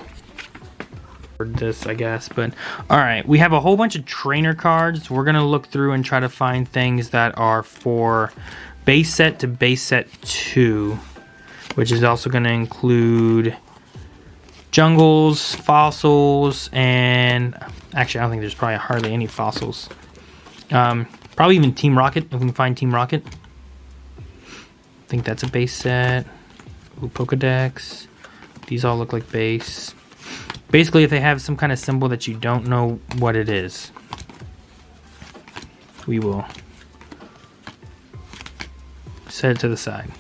this, I guess, but all right, we have a whole bunch of trainer cards. We're gonna look through and try to find things that are for base set to base set 2, which is also going to include jungles, fossils, and actually I don't think there's probably hardly any fossils. Probably even Team Rocket, if we can find Team Rocket. I think that's a base set. Ooh, Pokedex. These all look like base. Basically, if they have some kind of symbol that you don't know what it is, we will set it to the side.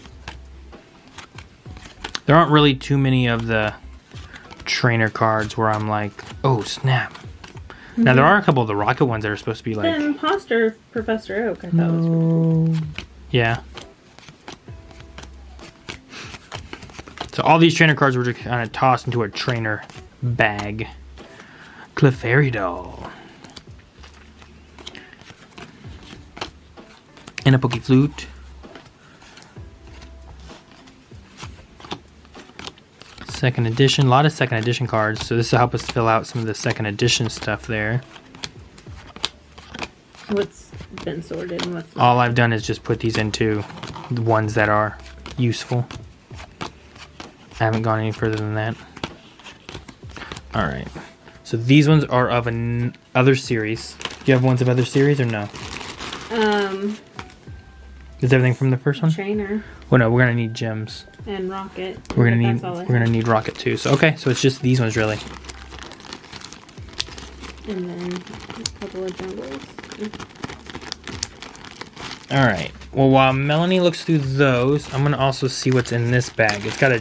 There aren't really too many of the trainer cards where I'm like, oh snap. Mm-hmm. Now there are a couple of the rocket ones that are supposed to be like... The imposter Professor Oak, I thought was really cool. Yeah. So all these trainer cards were just kind of tossed into a trainer bag. Clefairy and a Poke Flute. Second edition, a lot of second edition cards, so this will help us fill out some of the second edition stuff there. What's been sorted and what's not? All I've done is just put these into the ones that are useful. I haven't gone any further than that. Alright, so these ones are of another series. Do you have ones of other series or no? Is everything from the first one? Trainer. Well, no, we're gonna need gems. And Rocket. We're gonna need Rocket too. So okay, so it's just these ones really. And then a couple of jungles. All right. Well, while Melanie looks through those, I'm gonna also see what's in this bag. It's got a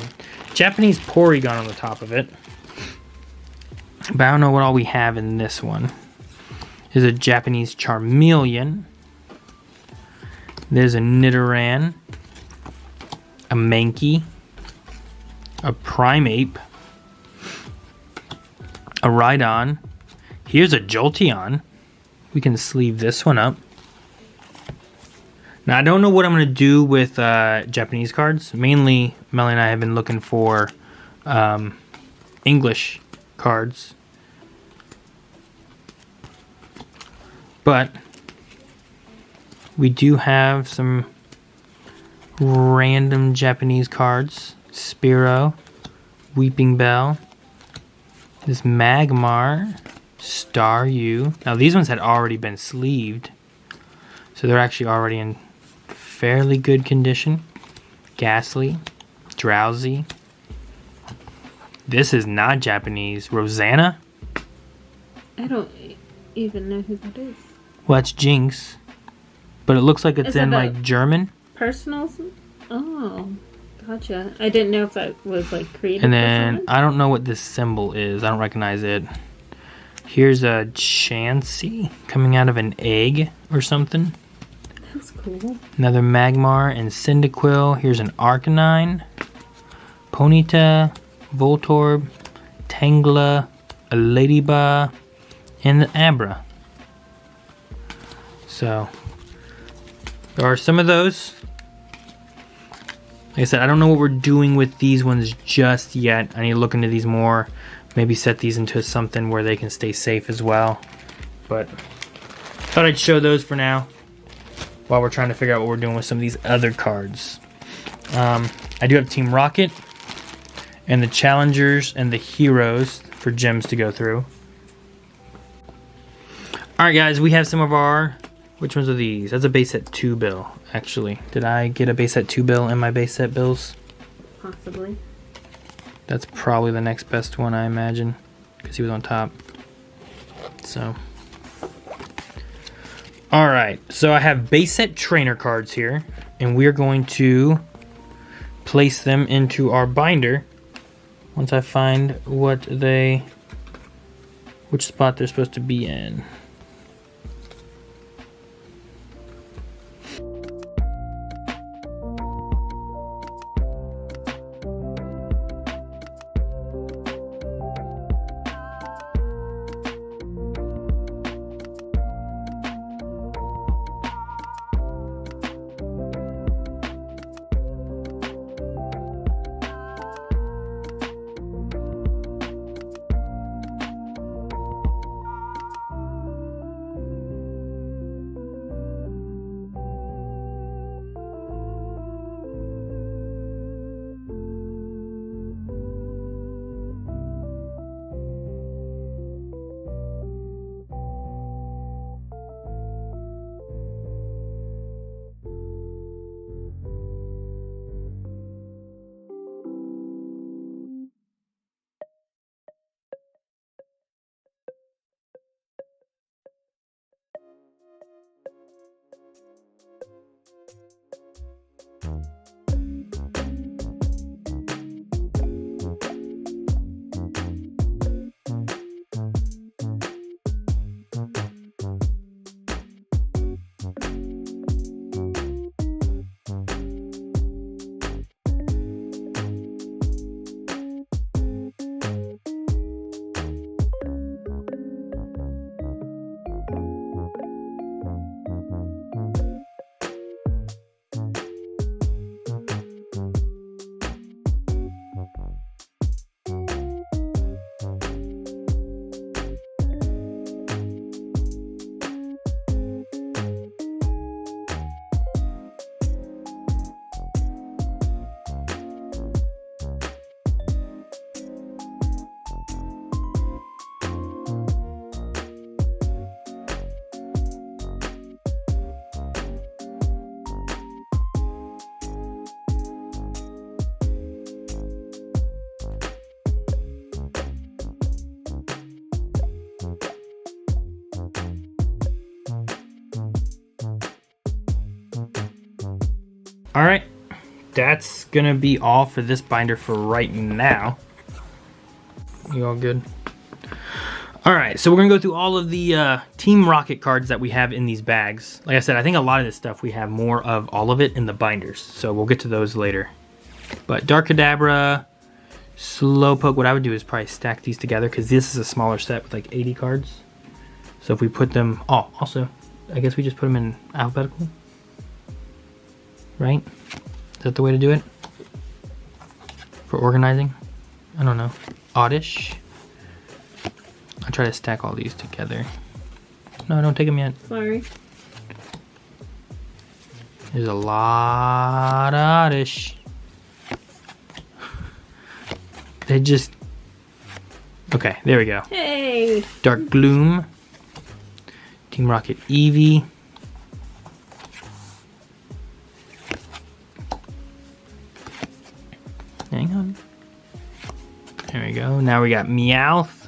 Japanese Porygon on the top of it, but I don't know what all we have in this one. There's a Japanese Charmeleon. There's a Nidoran, a Mankey, a Primeape, a Rhydon. Here's a Jolteon. We can sleeve this one up. Now, I don't know what I'm going to do with Japanese cards. Mainly, Melanie and I have been looking for English cards. But we do have some random Japanese cards. Spearow, Weeping Bell, this Magmar, Staryu. Now these ones had already been sleeved, so they're actually already in fairly good condition. Ghastly, Drowsy. This is not Japanese. Rosanna? I don't even know who that is. Well, that's Jinx. But it looks like it's in like German. Personals? Oh, gotcha. I didn't know if that was like created. And then I don't know what this symbol is. I don't recognize it. Here's a Chansey coming out of an egg or something. That's cool. Another Magmar and Cyndaquil. Here's an Arcanine, Ponyta, Voltorb, Tangela, a Ladybug, and the Abra. So there are some of those. Like I said, I don't know what we're doing with these ones just yet. I need to look into these more. Maybe set these into something where they can stay safe as well. But thought I'd show those for now while we're trying to figure out what we're doing with some of these other cards. I do have Team Rocket and the Challengers and the Heroes for gems to go through. Alright guys, we have some of our... Which ones are these? That's a base set 2 bill, actually. Did I get a base set 2 bill in my base set bills? Possibly. That's probably the next best one, I imagine, because he was on top. So... Alright, so I have base set trainer cards here, and we're going to place them into our binder once I find which spot they're supposed to be in. Alright, that's gonna be all for this binder for right now. You all good? Alright, so we're gonna go through all of the Team Rocket cards that we have in these bags. Like I said, I think a lot of this stuff we have more of all of it in the binders, so we'll get to those later. But Darkadabra, Slowpoke, what I would do is probably stack these together because this is a smaller set with like 80 cards. So if we put them, oh, also, I guess we just put them in alphabetical. Right? Is that the way to do it? For organizing? I don't know. Oddish. I'll try to stack all these together. No, don't take them yet. Sorry. There's a lot of Oddish. They just... Okay, there we go. Hey! Dark Gloom. Team Rocket Eevee. Hang on. There we go. Now we got Meowth.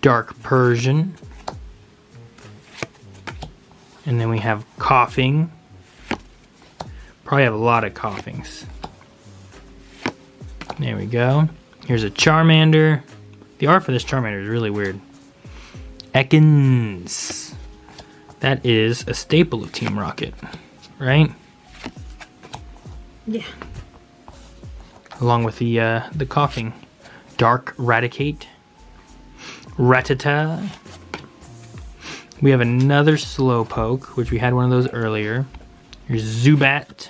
Dark Persian. And then we have Coughing. Probably have a lot of Coughings. There we go. Here's a Charmander. The art for this Charmander is really weird. Ekans. That is a staple of Team Rocket, right? Yeah. Along with the Coughing. Dark Raticate. Rattata. We have another Slowpoke, which we had one of those earlier. Here's Zubat.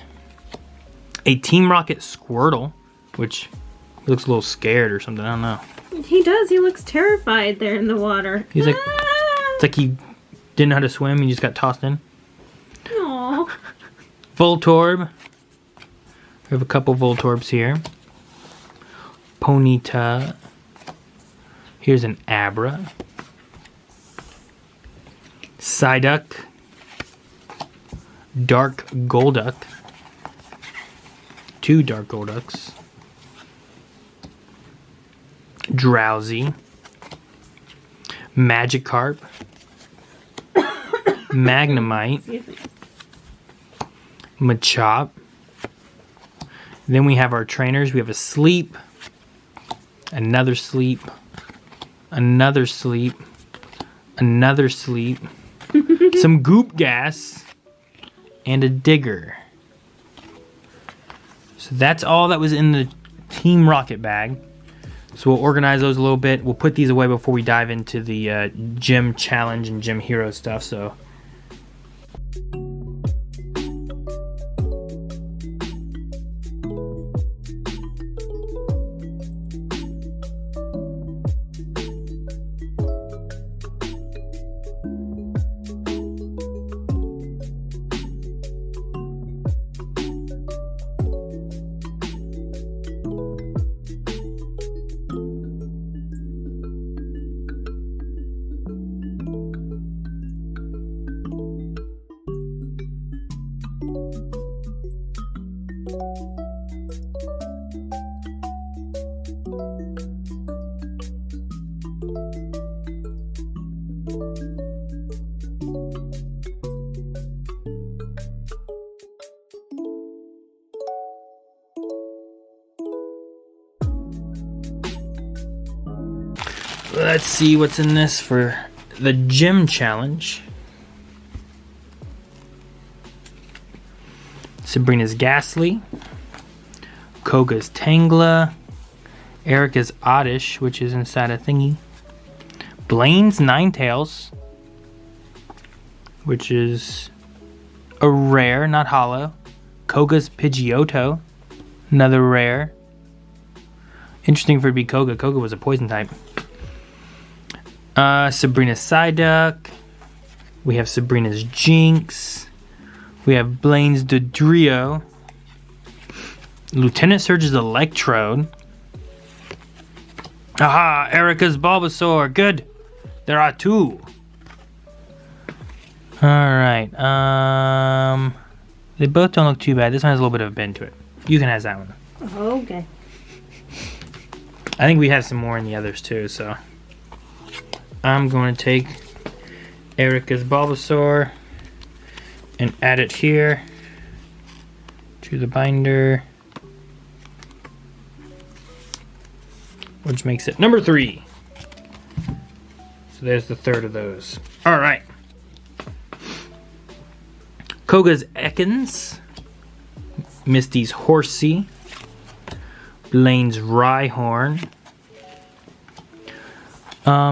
A Team Rocket Squirtle, which looks a little scared or something. I don't know. He does. He looks terrified there in the water. He's like, it's like he didn't know how to swim. He just got tossed in. Aww. Voltorb. We have a couple Voltorbs here. Ponyta. Here's an Abra. Psyduck. Dark Golduck. 2 Dark Golducks. Drowsy. Magikarp. Magnemite. Machop. Then we have our trainers. We have a Sleep. Another Sleep. Another Sleep. Another Sleep. Some Goop Gas. And a Digger. So that's all that was in the Team Rocket bag. So we'll organize those a little bit. We'll put these away before we dive into the gym challenge and gym hero stuff. So let's see what's in this for the gym challenge. Sabrina's Ghastly. Koga's Tangela. Erica's Oddish, which is inside a thingy. Blaine's Ninetales, which is a rare, not hollow. Koga's Pidgeotto, another rare. Interesting for it to be Koga. Koga was a poison type. Sabrina's Psyduck. We have Sabrina's Jinx. We have Blaine's Dodrio. Lieutenant Surge's Electrode. Aha! Erica's Bulbasaur. Good. There are 2. Alright. They both don't look too bad. This one has a little bit of a bend to it. You can have that one. Okay. I think we have some more in the others too, so I'm going to take Erica's Bulbasaur and add it here to the binder, which makes it number 3. So there's the third of those. All right. Koga's Ekans, Misty's Horsey, Blaine's Rhyhorn.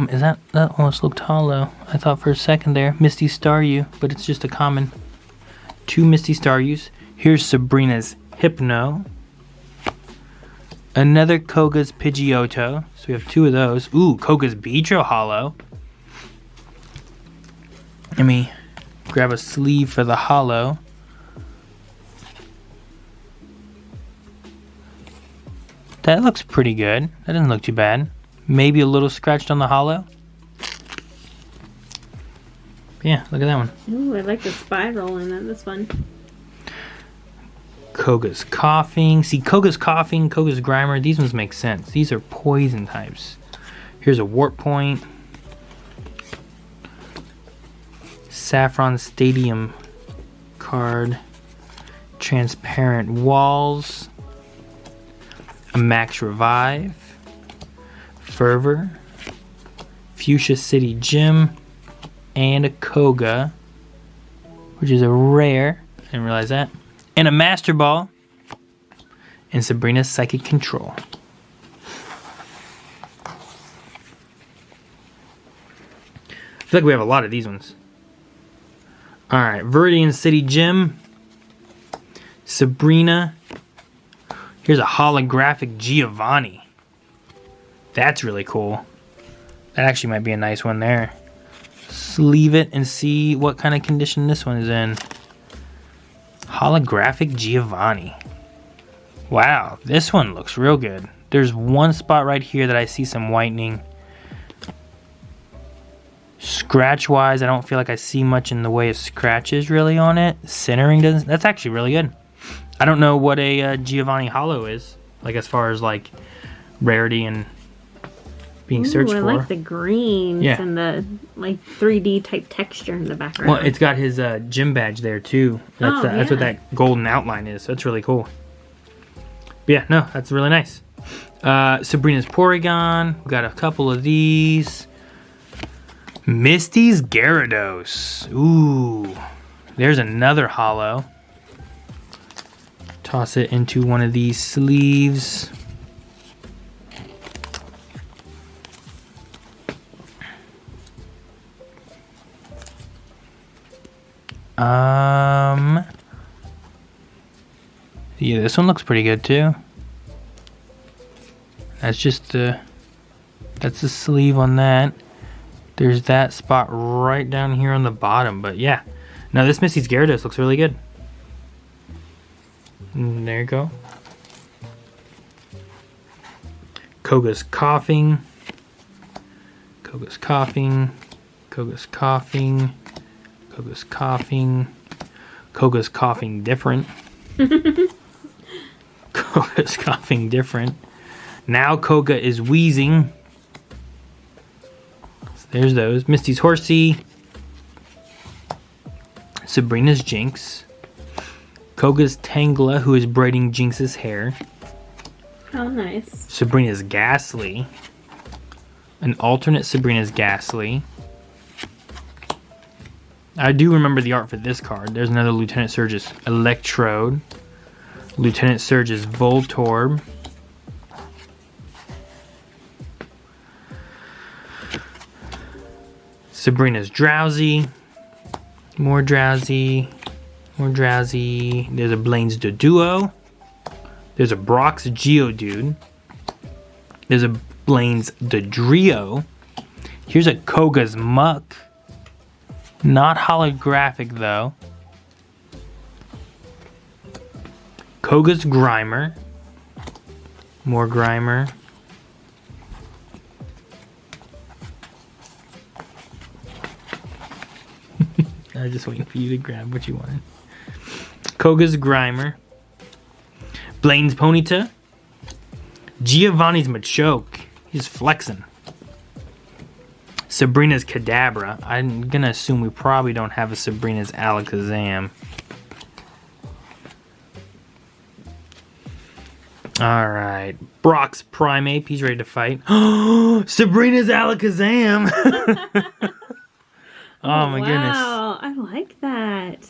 Is that almost looked hollow? I thought for a second there. Misty Staryu, but it's just a common. 2 Misty Staryus. Here's Sabrina's Hypno. Another Koga's Pidgeotto. So we have 2 of those. Ooh, Koga's Beedrill hollow. Let me grab a sleeve for the hollow. That looks pretty good. That doesn't look too bad. Maybe a little scratched on the hollow. Yeah, look at that one. Ooh, I like the spiral in this one. Koga's Coughing. See, Koga's Coughing, Koga's Grimer, these ones make sense. These are poison types. Here's a Warp Point. Saffron Stadium card. Transparent Walls. A Max Revive. Fervor. Fuchsia City Gym. And a Koga, which is a rare. I didn't realize that. And a Master Ball. And Sabrina's Psychic Control. I feel like we have a lot of these ones. All right, Viridian City Gym. Sabrina. Here's a holographic Giovanni. That's really cool. That actually might be a nice one there. Sleeve it and see what kind of condition this one is in. Holographic Giovanni. Wow, this one looks real good. There's one spot right here that I see some whitening. Scratch wise, I don't feel like I see much in the way of scratches really on it. Centering doesn't. That's actually really good. I don't know what a Giovanni Hollow is, like as far as like rarity and being searched for. I like the greens and the like 3D type texture in the background. Well, it's got his gym badge there too. That's what that golden outline is. So that's really cool. But yeah, no, that's really nice. Sabrina's Porygon. We got a couple of these. Misty's Gyarados. Ooh, there's another hollow. Toss it into one of these sleeves. Yeah, this one looks pretty good too. That's just that's the sleeve on that. There's that spot right down here on the bottom, but yeah. Now this Misty's Gyarados looks really good. And there you go. Koga's coughing. Koga's coughing. Koga's coughing. Koga's coughing. Koga's coughing different. Koga's coughing different. Now Koga is wheezing. So there's those. Misty's Horsey. Sabrina's Jinx. Koga's Tangela, who is braiding Jinx's hair. How nice. Sabrina's Ghastly. An alternate Sabrina's Ghastly. I do remember the art for this card. There's another Lieutenant Surge's Electrode. Lieutenant Surge's Voltorb. Sabrina's Drowsy. More Drowsy. More Drowsy. There's a Blaine's Doduo. There's a Brock's Geodude. There's a Blaine's Dodrio. Here's a Koga's Muck. Not holographic though. Koga's Grimer. More Grimer. I was just waiting for you to grab what you wanted. Koga's Grimer. Blaine's Ponyta. Giovanni's Machoke. He's flexing. Sabrina's Kadabra. I'm gonna assume we probably don't have a Sabrina's Alakazam. Alright. Brock's Primeape. He's ready to fight. Sabrina's Alakazam! Oh my goodness. Wow, I like that.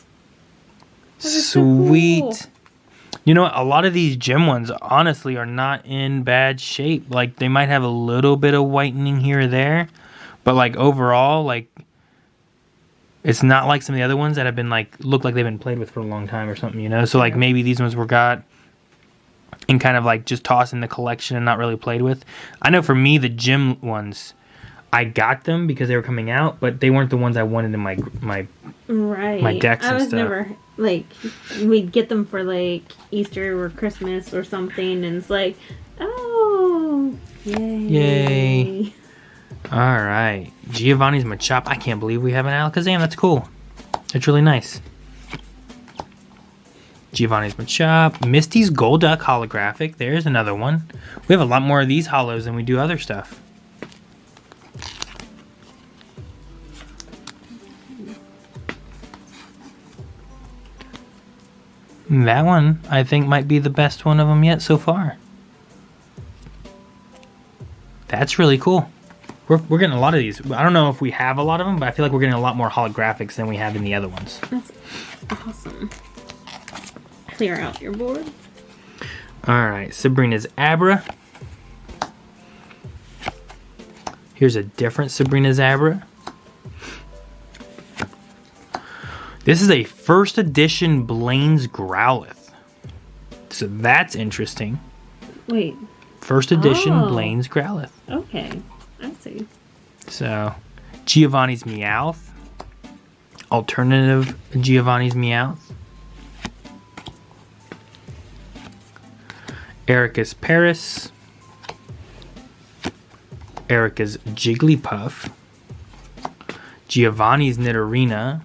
Sweet. So cool. You know what? A lot of these gym ones honestly are not in bad shape. Like they might have a little bit of whitening here or there. But like overall, like it's not like some of the other ones that have been like look like they've been played with for a long time or something, you know? So like maybe these ones were got and kind of like just tossed in the collection and not really played with. I know for me the gym ones, I got them because they were coming out, but they weren't the ones I wanted in my decks and I was stuff. never like we'd get them for like Easter or Christmas or something, and it's like, oh, yay! All right, Giovanni's Machop. I can't believe we have an Alakazam. That's cool. That's really nice. Giovanni's Machop. Misty's Golduck holographic. There's another one. We have a lot more of these hollows than we do other stuff. That one, I think, might be the best one of them yet so far. That's really cool. We're getting a lot of these. I don't know if we have a lot of them, but I feel like we're getting a lot more holographics than we have in the other ones. That's awesome. Clear out your board. Alright, Sabrina's Abra. Here's a different Sabrina's Abra. This is a first edition Blaine's Growlithe. So that's interesting. Wait. First edition Oh. Blaine's Growlithe. Okay. I see. So, Giovanni's Meowth. Alternative Giovanni's Meowth. Erica's Paris. Erica's Jigglypuff. Giovanni's Nidorina.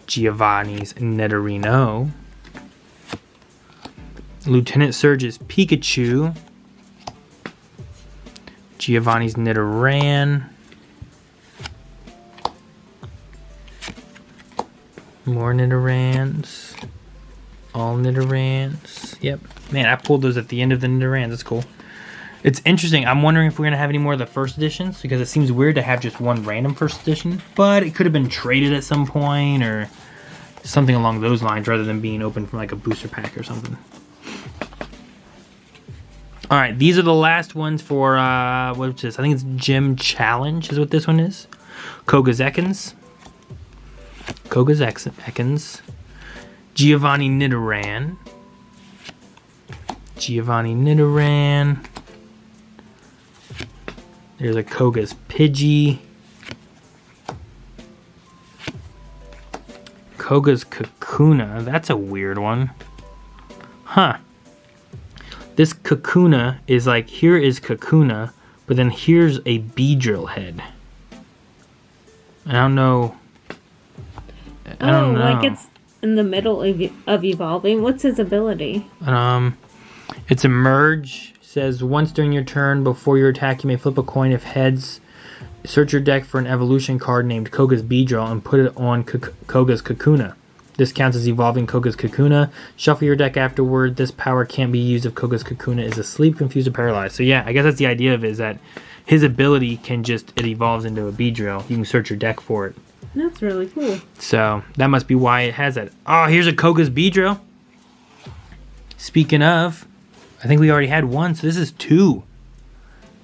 Giovanni's Nidorino. Lieutenant Surge's Pikachu. Giovanni's Nidoran. More Nidorans. All Nidorans. Yep. Man, I pulled those at the end of the Nidorans. That's cool. It's interesting. I'm wondering if we're going to have any more of the first editions, because it seems weird to have just one random first edition. But it could have been traded at some point or something along those lines rather than being open from like a booster pack or something. Alright, these are the last ones for, what's this? I think it's Gym Challenge is what this one is. Koga's Ekans. Giovanni Nidoran. There's a Koga's Pidgey. Koga's Kakuna. That's a weird one. Huh. This Kakuna is like, here is Kakuna, but then here's a Beedrill head. I don't know. I don't know. Like it's in the middle of evolving. What's his ability? It's Emerge. Says once during your turn, before your attack, you may flip a coin. If heads, search your deck for an evolution card named Koga's Beedrill and put it on Koga's Kakuna. This counts as evolving Koga's Kakuna. Shuffle your deck afterward. This power can't be used if Koga's Kakuna is asleep, confused, or paralyzed. So yeah, I guess that's the idea of it, is that his ability can just, it evolves into a Beedrill. You can search your deck for it. That's really cool. So that must be why it has that. Oh, here's a Koga's Beedrill. Speaking of, I think we already had one, so this is two.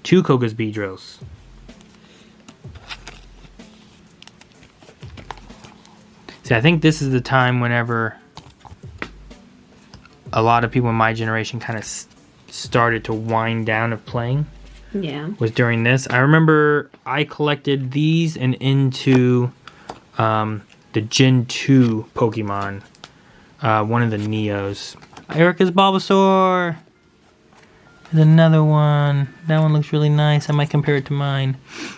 Two Koga's Beedrills. See, I think this is the time whenever a lot of people in my generation kind of started to wind down of playing. Yeah. Was during this. I remember I collected these and into the Gen 2 Pokemon. One of the Neos. Erica's Bulbasaur. There's another one. That one looks really nice. I might compare it to mine.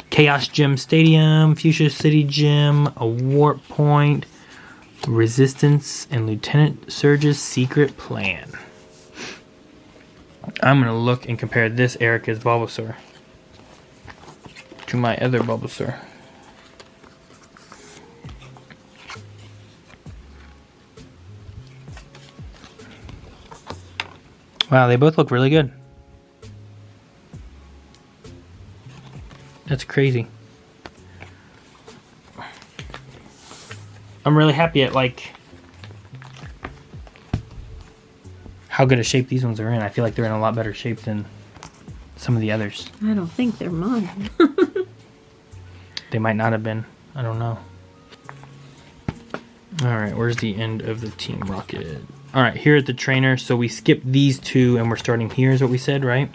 Chaos Gym Stadium, Fuchsia City Gym, a Warp Point, Resistance, and Lieutenant Surge's Secret Plan. I'm going to look and compare this Erica's Bulbasaur to my other Bulbasaur. Wow, they both look really good. That's crazy. I'm really happy at like how good a shape these ones are in. I feel like they're in a lot better shape than some of the others. I don't think they're mine. They might not have been. I don't know. Alright, where's the end of the Team Rocket? Alright, here at the trainer. So we skipped these two and we're starting here is what we said, right?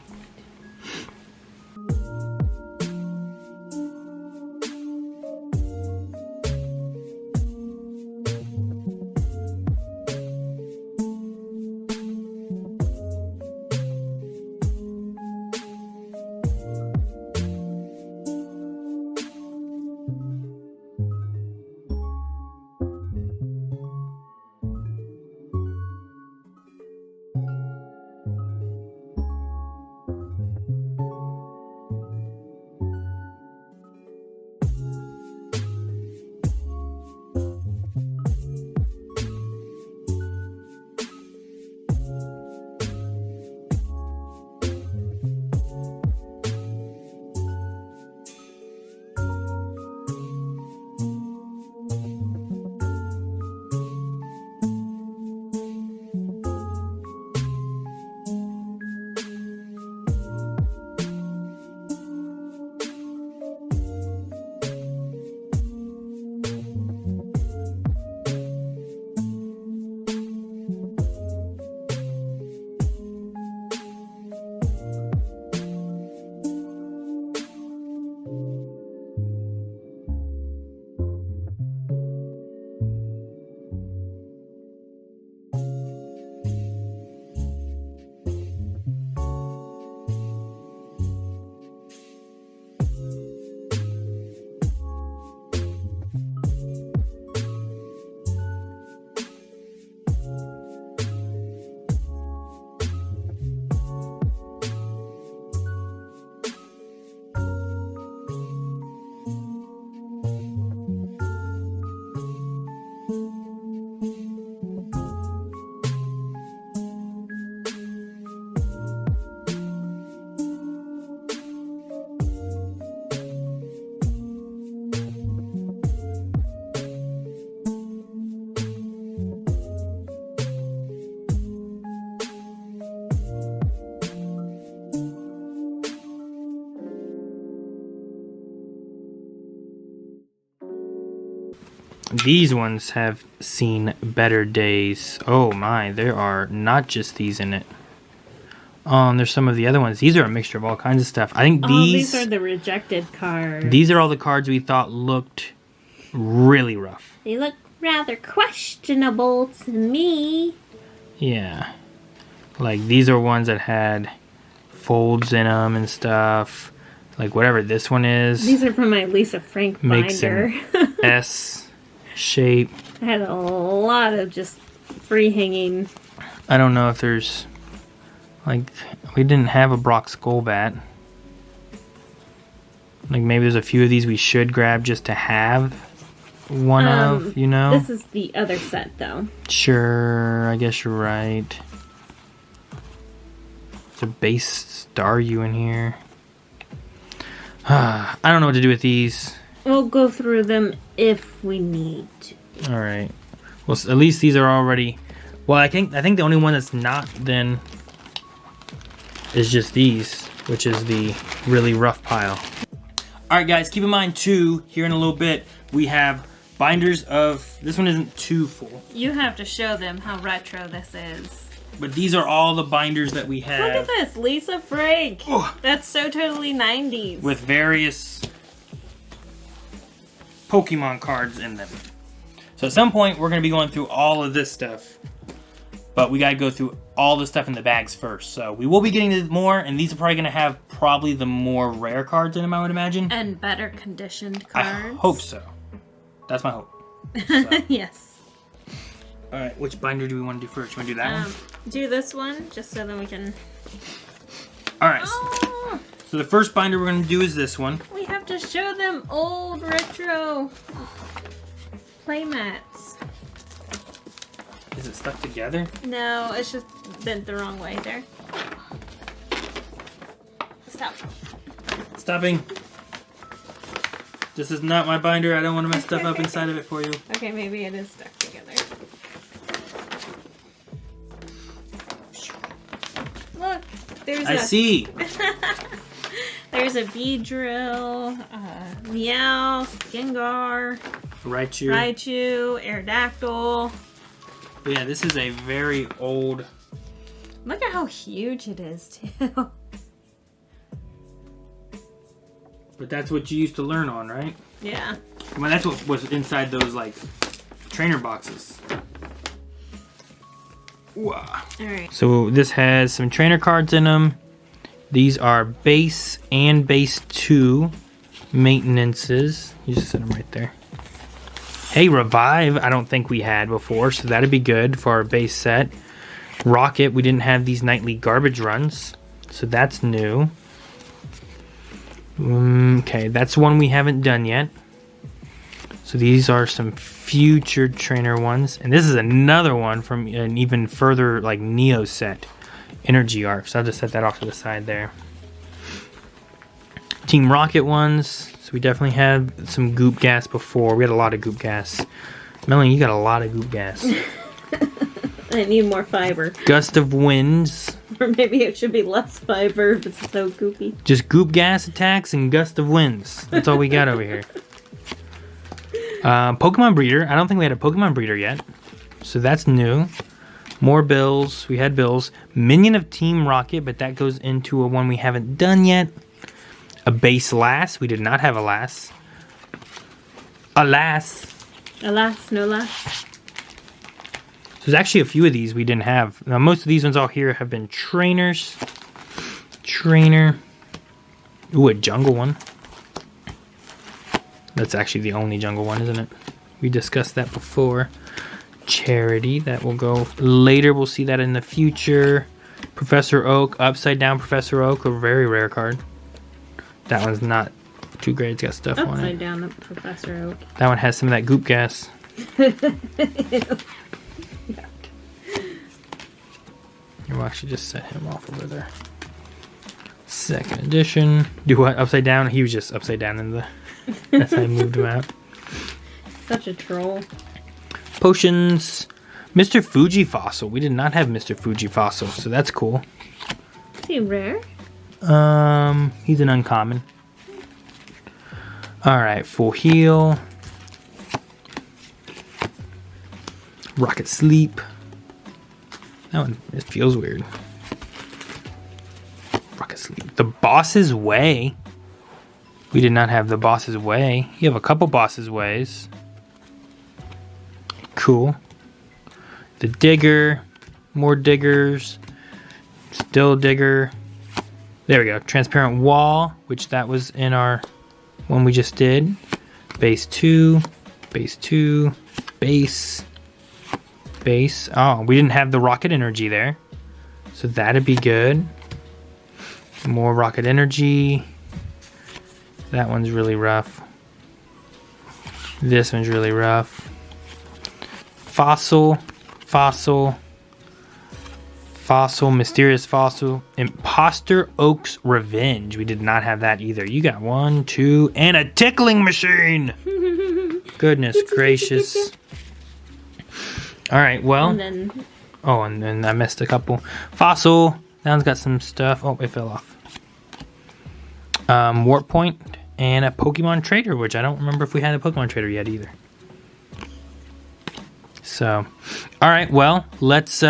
These ones have seen better days. Oh my, there are not just these in it. Oh, and there's some of the other ones. These are a mixture of all kinds of stuff. I think these are the rejected cards. These are all the cards we thought looked really rough. They look rather questionable to me. Yeah. Like, these are ones that had folds in them and stuff. Like, whatever this one is. These are from my Lisa Frank makes binder. an S shape. I had a lot of just free hanging. I don't know if there's... Like, we didn't have a Brock Skullbat. Like, maybe there's a few of these we should grab just to have one of, you know? This is the other set, though. Sure, I guess you're right. There's a base Staryu in here. I don't know what to do with these. We'll go through them if we need to. Alright. Well, at least these are already... Well, I think the only one that's not, then... is just these, which is the really rough pile. Alright guys, keep in mind too, here in a little bit, we have binders of, this one isn't too full. You have to show them how retro this is. But these are all the binders that we have. Look at this, Lisa Frank. Oh. That's so totally 90s. With various Pokemon cards in them. So at some point, we're going to be going through all of this stuff. But we got to go through all the stuff in the bags first. So we will be getting to more, and these are probably going to have probably the more rare cards in them, I would imagine. And better conditioned I cards. hope so. That's my hope. So. Yes. Alright, which binder do we want to do first? You want to do that one? Do this one, just so then we can... Alright, Oh, so the first binder we're going to do is this one. we have to show them old retro playmats. Is it stuck together? No, it's just bent the wrong way there. Stop. Stopping. This is not my binder. I don't want to mess stuff up inside of it for you. Okay, maybe it is stuck together. Look, there's I see. There's a Beedrill, Meowth, Gengar, Raichu, Aerodactyl. But yeah, this is a very old... Look at how huge it is, too. But that's what you used to learn on, right? Yeah. Well, that's what was inside those, like, trainer boxes. Wow. Alright. So this has some trainer cards in them. These are base and base 2 maintenances. You just set them right there. Hey, Revive, I don't think we had before, so that'd be good for our base set. Rocket, we didn't have these nightly garbage runs, so that's new. Okay, that's one we haven't done yet. So these are some future trainer ones. And this is another one from an even further, like, Neo set. Energy Arc. So I'll just set that off to the side there. Team Rocket ones. So we definitely had some Goop Gas before. We had a lot of Goop Gas. Melanie, you got a lot of Goop Gas. I need more fiber. Gust of Winds. Or maybe it should be less fiber if it's so goopy. Just Goop Gas attacks and Gust of Winds. That's all we got over here. Pokemon Breeder. I don't think we had a Pokemon Breeder yet. So that's new. More Bills. We had Bills. Minion of Team Rocket, but that goes into a one we haven't done yet. A base Lass. We did not have a Lass. Alas. Alas, no less. There's actually a few of these we didn't have. Now, most of these ones all here have been trainers. Trainer. Ooh, a jungle one. That's actually the only jungle one, isn't it? We discussed that before. Charity, that will go later. We'll see that in the future. Professor Oak, Upside Down Professor Oak, a very rare card. That one's not too great. It's got stuff on it. Upside Down Professor Oak. That one has some of that Goop Gas. We'll actually just set him off over there. Second edition. Do what? Upside down? He was just upside down in the... That's how I moved him out. Such a troll. Potions. Mr. Fuji Fossil. We did not have Mr. Fuji Fossil, so that's cool. Is he rare? He's an uncommon. Alright, full heal. Rocket Sleep. That one, it feels weird. Rocket Sleep. The Boss's Way. We did not have the Boss's Way. You have a couple Boss's Ways. Cool. The Digger. More Diggers. Still Digger. There we go. Transparent Wall, which that was in our one we just did. Base 2. Base 2. Base. Base. Oh, we didn't have the Rocket Energy there. So that'd be good. More Rocket Energy. That one's really rough. This one's really rough. Fossil. Fossil. Fossil. Mysterious Fossil. Imposter Oak's Revenge. We did not have that either. You got 1, 2, and a tickling machine. Goodness gracious. Alright, well. And then... Oh, and then I missed a couple. Fossil. That one's got some stuff. Oh, it fell off. Warp Point. And a Pokemon Trader, which I don't remember if we had a Pokemon Trader yet either. So, alright, well, let's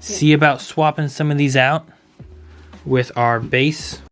see about swapping some of these out with our base.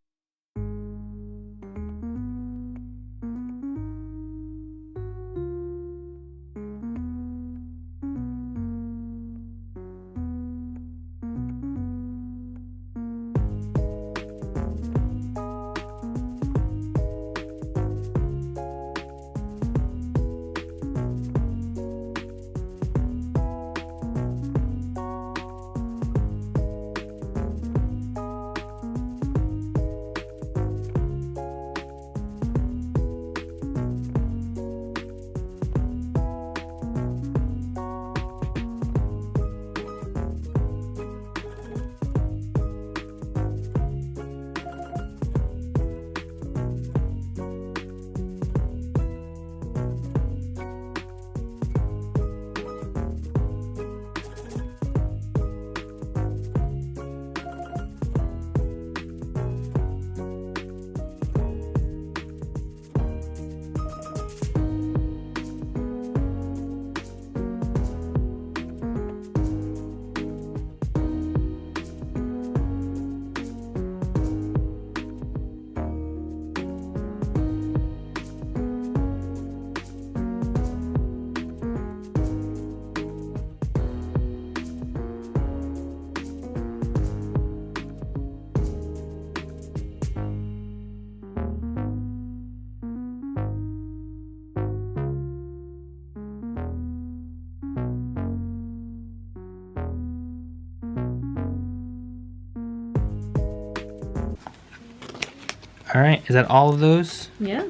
All right, is that all of those? Yeah.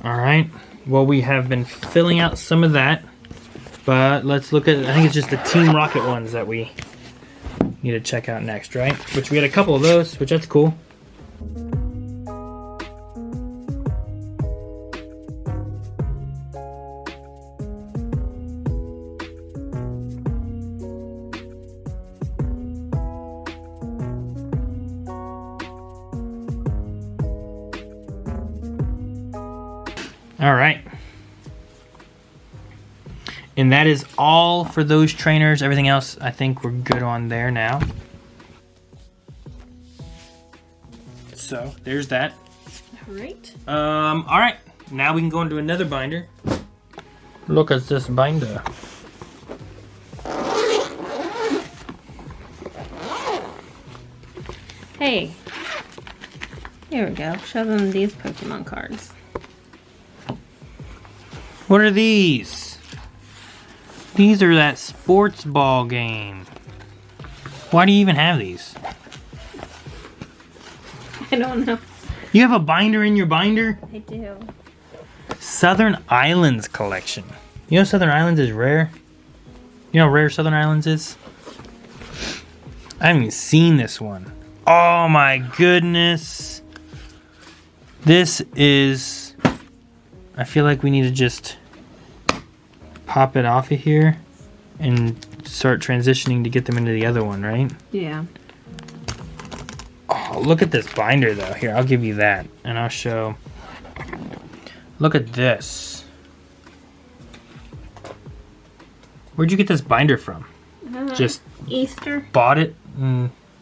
All right. Well, we have been filling out some of that, but let's look at, I think it's just the Team Rocket ones that we need to check out next, right? Which we had a couple of those, which that's cool. All right. And that is all for those trainers. Everything else, I think we're good on there now. So, there's that. All right. All right. Now we can go into another binder. Look at this binder. Hey. Here we go. Show them these Pokemon cards. What are these? These are that sports ball game. Why do you even have these? I don't know. You have a binder in your binder? I do. Southern Islands collection. You know Southern Islands is rare? You know how rare Southern Islands is? I haven't even seen this one. Oh my goodness. This is... I feel like we need to just pop it off of here and start transitioning to get them into the other one, right? Yeah. Oh, look at this binder though. Here, I'll give you that and I'll show. Look at this. Where'd you get this binder from? Just Easter. bought it?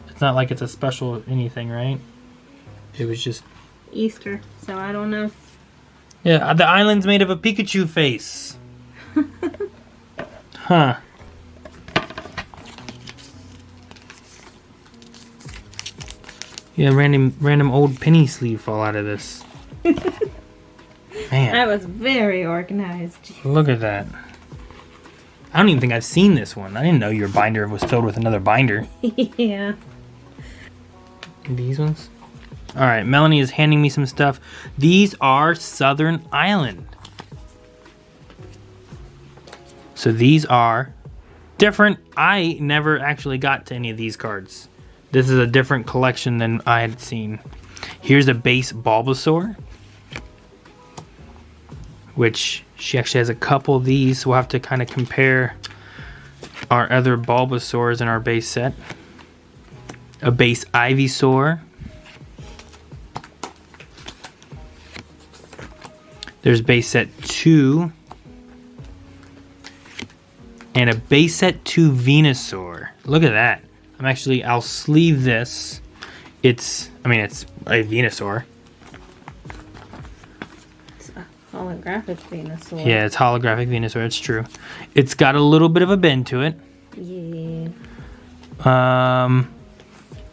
It's not like it's a special anything, right? It was just... Easter, so I don't know. Yeah, the island's made of a Pikachu face. Huh. Yeah, random old penny sleeve fall out of this. Man. I was very organized. Look at that. I don't even think I've seen this one. I didn't know your binder was filled with another binder. Yeah. These ones? Alright, Melanie is handing me some stuff. These are Southern Island. So these are different. I never actually got to any of these cards. This is a different collection than I had seen. Here's a base Bulbasaur, which she actually has a couple of these. We'll have to kind of compare our other Bulbasaurs in our base set. A base Ivysaur. There's base set 2. And a base set 2 Venusaur. Look at that. I'll sleeve this. It's a Venusaur. It's a holographic Venusaur. Yeah, it's holographic Venusaur, it's true. It's got a little bit of a bend to it. Yeah.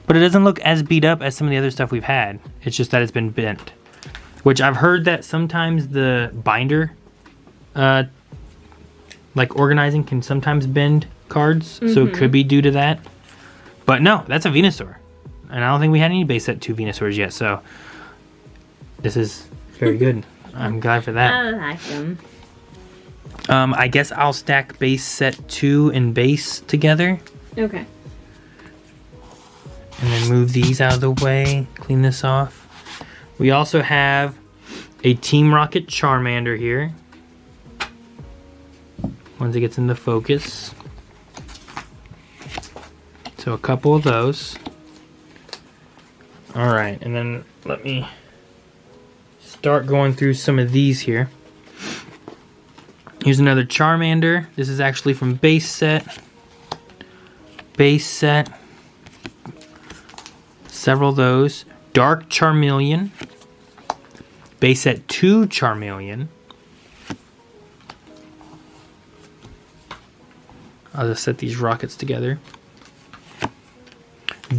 But it doesn't look as beat up as some of the other stuff we've had. It's just that it's been bent. Which I've heard that sometimes the binder, like organizing, can sometimes bend cards. So it could be due to that. But no, that's a Venusaur. And I don't think we had any base set 2 Venusaurs yet. So this is very good. I'm glad for that. I like them. I guess I'll stack base set 2 and base together. Okay. And then move these out of the way. Clean this off. We also have a Team Rocket Charmander here. Once it gets into focus. So a couple of those. Alright, and then let me start going through some of these here. Here's another Charmander. This is actually from base set. Base set. Several of those. Dark Charmeleon. Base set 2 Charmeleon. I'll just set these rockets together.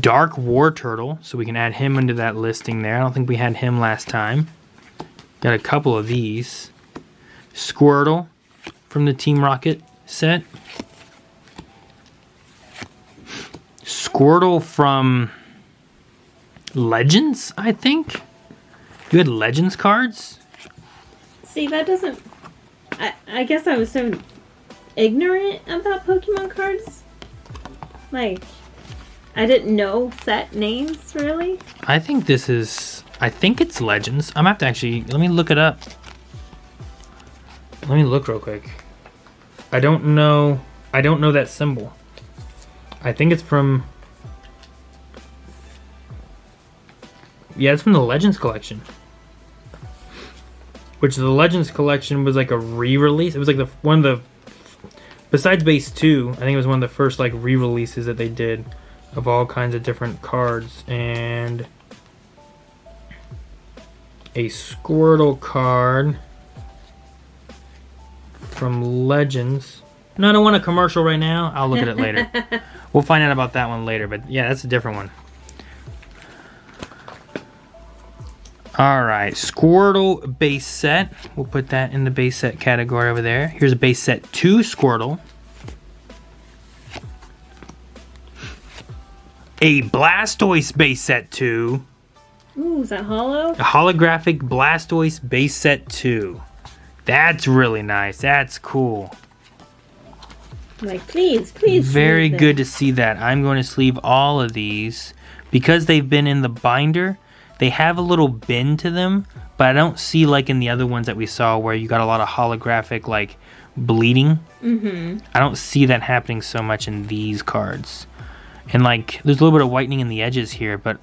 Dark War Turtle, so we can add him into that listing there. I don't think we had him last time. Got a couple of these. Squirtle from the Team Rocket set. Squirtle from Legends, I think. You had Legends cards? See, that doesn't... I guess I was so ignorant about Pokemon cards. Like, I didn't know set names, really. I think it's Legends. I'm gonna have to actually... Let me look it up. Let me look real quick. I don't know that symbol. I think it's from... Yeah, it's from the Legends collection. Which the Legends collection was like a re-release. It was like one of the... Besides base 2, I think it was one of the first like re-releases that they did of all kinds of different cards. And a Squirtle card from Legends. No, I don't want a commercial right now. I'll look at it later. We'll find out about that one later. But yeah, that's a different one. Alright, Squirtle base set. We'll put that in the base set category over there. Here's a base set 2 Squirtle. A Blastoise base set 2. Ooh, is that hollow? A holographic Blastoise base set 2. That's really nice. That's cool. Like, please. Very good to see that. I'm going to sleeve all of these. Because they've been in the binder, they have a little bend to them, but I don't see like in the other ones that we saw where you got a lot of holographic like bleeding. I don't see that happening so much in these cards. And like there's a little bit of whitening in the edges here, but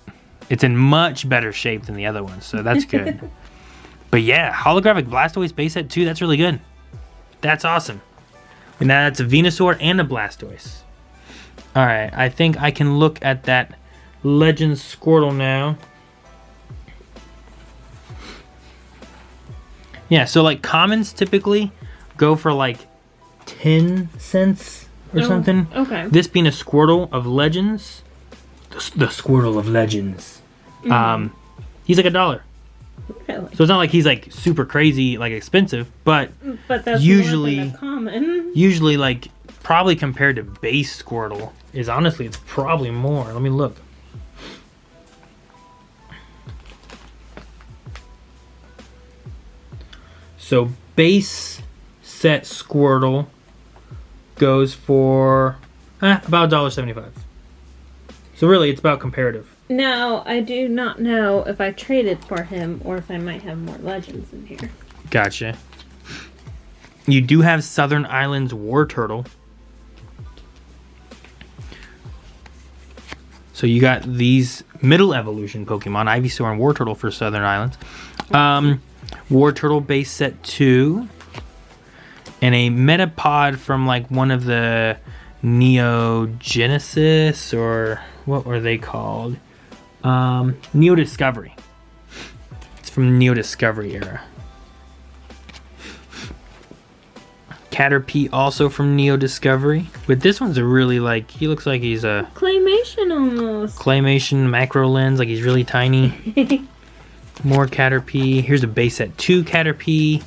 it's in much better shape than the other ones, so that's good. But yeah, holographic Blastoise base set 2, that's really good. That's awesome. And that's a Venusaur and a Blastoise. Alright, I think I can look at that Legends Squirtle now. Yeah, so like commons typically go for like 10 cents or something. Okay. This being a Squirtle of Legends, the Squirtle of Legends, he's like $1. Really? So it's not like he's like super crazy, like expensive, but that's usually, more than a common. usually like probably compared to base Squirtle is honestly, it's probably more. Let me look. So base set Squirtle goes for about $1.75. So really, it's about comparative. Now, I do not know if I traded for him or if I might have more legends in here. Gotcha. You do have Southern Islands War Turtle. So you got these middle evolution Pokemon, Ivysaur and War Turtle for Southern Islands. War Turtle base set 2. And a Metapod from like one of the Neo Genesis, or what were they called? Neo Discovery. It's from the Neo Discovery era. Caterpie also from Neo Discovery. But this one's a really like, he looks like he's a Claymation almost. claymation macro lens, like he's really tiny. More Caterpie. Here's a base set 2 Caterpie.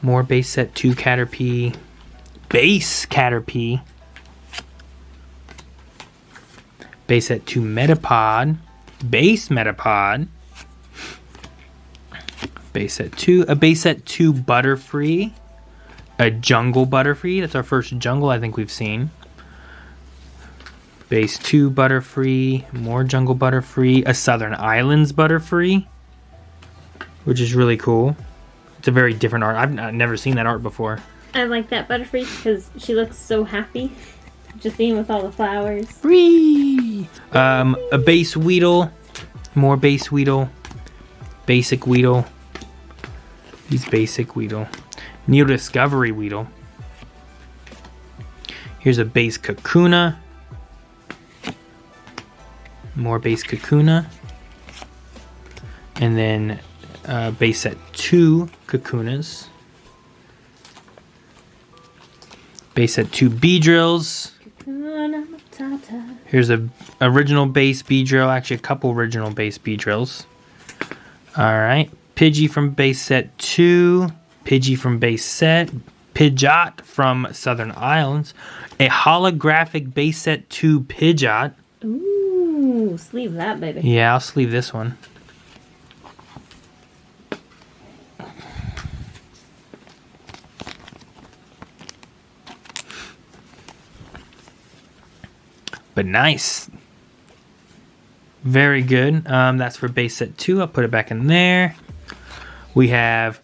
More base set 2 Caterpie. Base Caterpie. Base set 2 Metapod. Base Metapod. Base set 2. A base set 2 Butterfree. A Jungle Butterfree. That's our first jungle I think we've seen. Base 2 Butterfree. More Jungle Butterfree. A Southern Islands Butterfree, which is really cool. It's a very different art. I've never seen that art before. I like that Butterfree because she looks so happy. Just being with all the flowers. Free. A base Weedle. More base Weedle. Basic Weedle. He's basic Weedle. Neo Discovery Weedle. Here's a base Kakuna. More base Kakuna. And then base set 2 Kakunas. Base set 2 Beedrills. Here's a original base Beedrill. Actually, a couple original base Beedrills. Alright. Pidgey from base set 2. Pidgey from base set. Pidgeot from Southern Islands. A holographic base set 2 Pidgeot. Ooh, sleeve that, baby. Yeah, I'll sleeve this one. But nice. Very good. That's for base set 2. I'll put it back in there. We have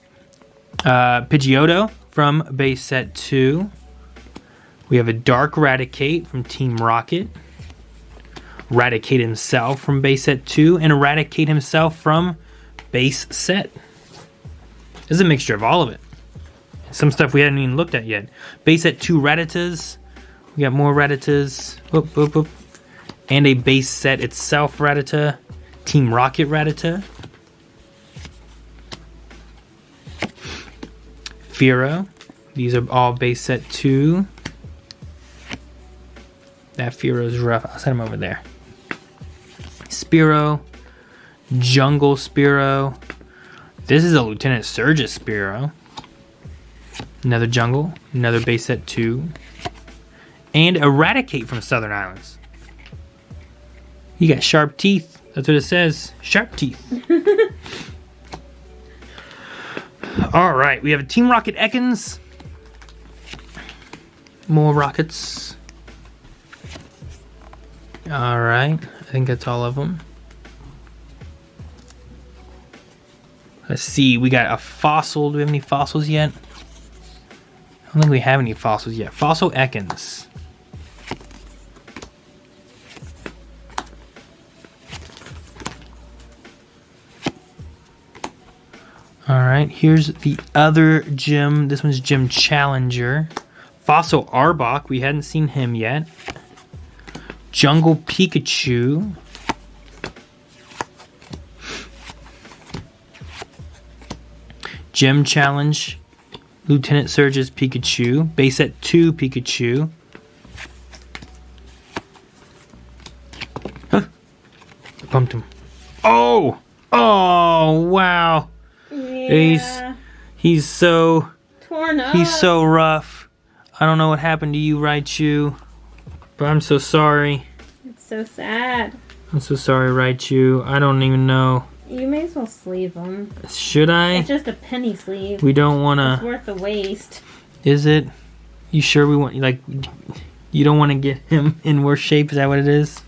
Pidgeotto from base set 2. We have a Dark Raticate from Team Rocket. Raticate himself from base set 2. And Eradicate himself from base set. This is a mixture of all of it. Some stuff we hadn't even looked at yet. Base set 2 Rattatas. We got more Rattatas. Whoop, whoop, whoop. And a base set itself Rattata. Team Rocket Rattata. Fearow. These are all base set 2. That Fearow's rough. I'll set him over there. Spearow. Jungle Spearow. This is a Lieutenant Surge's Spearow. Another jungle. Another base set 2. And Eradicate from Southern Islands. You got sharp teeth. That's what it says. Sharp teeth. Alright, we have a Team Rocket Ekans. More rockets. Alright, I think that's all of them. Let's see, we got a fossil. Do we have any fossils yet? I don't think we have any fossils yet. Fossil Ekans. All right, here's the other gym. This one's Gym Challenger. Fossil Arbok, we hadn't seen him yet. Jungle Pikachu. Gym Challenge, Lieutenant Surge's Pikachu. Base set 2 Pikachu. Huh. Bumped him. Oh! Oh, wow. Yeah. He's so... Torn up. He's so rough. I don't know what happened to you, Raichu. But I'm so sorry. It's so sad. I'm so sorry, Raichu. I don't even know. You may as well sleeve them. Should I? It's just a penny sleeve. We don't want It's to... worth the waste. Is it? You sure we want... Like, you don't want to get him in worse shape? Is that what it is?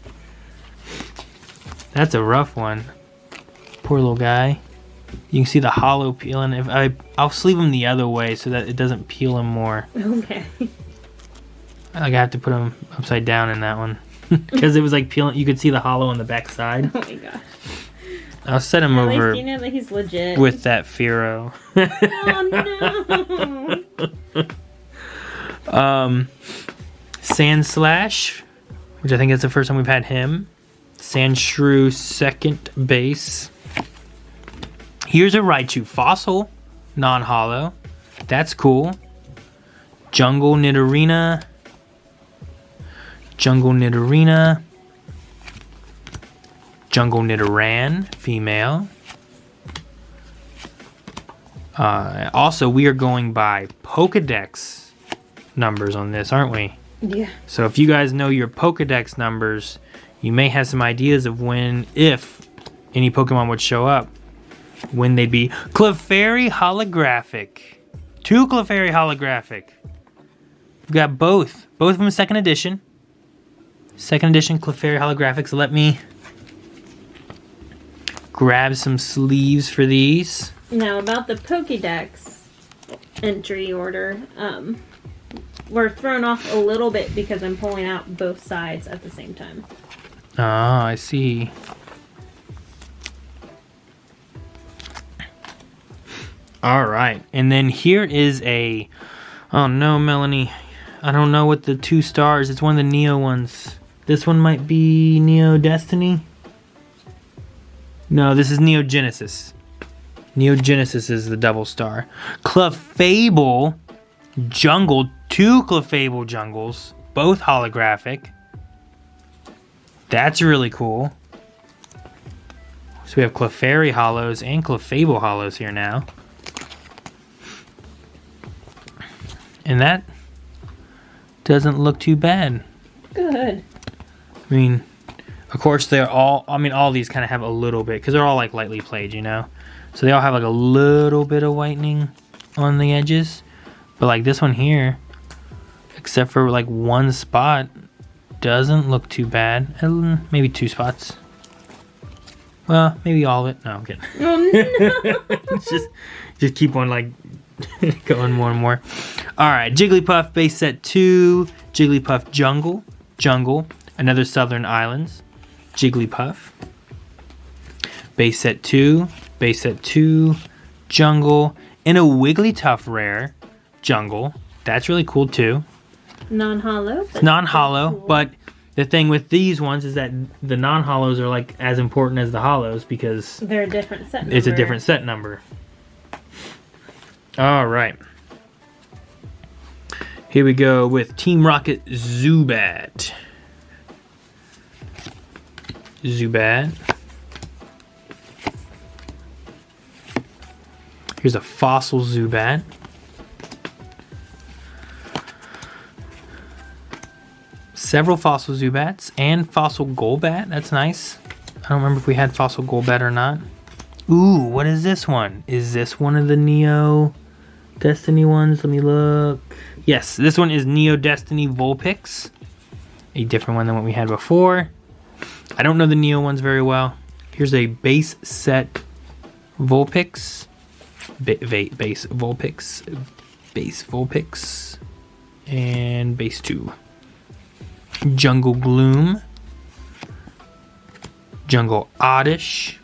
That's a rough one. Poor little guy. You can see the hollow peeling. I'll sleeve him the other way so that it doesn't peel him more. Okay. Like I have to put him upside down in that one. Because it was like peeling. You could see the hollow on the back side. Oh my gosh. I'll set him At over least you know that he's legit. with that Firo. Oh no. Sand Slash, which I think is the first time we've had him. Sandshrew second base. Here's a Raichu Fossil, non-hollow. That's cool. Jungle Nidorina. Jungle Nidorina. Jungle Nidoran, female. Also, we are going by Pokedex numbers on this, aren't we? Yeah. So if you guys know your Pokedex numbers, you may have some ideas of when, if any Pokemon would show up, when they'd be Clefairy Holographic. 2 Clefairy Holographic. We've got both. Both of them second edition. Second edition Clefairy Holographic. So let me grab some sleeves for these. Now about the Pokédex entry order, we're thrown off a little bit because I'm pulling out both sides at the same time. Oh, I see. All right, and then here is a... Oh no, Melanie. I don't know what the 2 stars. It's one of the Neo ones. This one might be Neo Destiny. No, this is Neo Genesis. Neo Genesis is the double star. Clefable Jungle. 2 Clefable Jungles. Both holographic. That's really cool. So we have Clefairy Hollows and Clefable Hollows here now. And that doesn't look too bad. Good. I mean, of course they're all, all these kind of have a little bit, because they're all like lightly played, you know? So they all have like a little bit of whitening on the edges. But like this one here, except for like one spot, doesn't look too bad. Maybe 2 spots. Well, maybe all of it. No, I'm kidding. Oh no. just keep on like going more and more. All right, Jigglypuff base set 2, Jigglypuff Jungle, another Southern Islands, Jigglypuff. Base set 2, Jungle, and a Wigglytuff rare, Jungle. That's really cool too. Non-hollow. It's non-hollow, cool. but the thing with these ones is that the non-hollows are like as important as the hollows because They're a different set number. it's a different set number. All right. Here we go with Team Rocket Zubat. Here's a fossil Zubat. Several fossil Zubats and fossil Golbat. That's nice. I don't remember if we had fossil Golbat or not. Ooh, what is this one? Is this one of the Neo Destiny ones? Let me look. Yes, this one is Neo Destiny Vulpix. A different one than what we had before. I don't know the Neo ones very well. Here's a base set Vulpix. Base Vulpix. And base 2. Jungle Gloom. Jungle Oddish.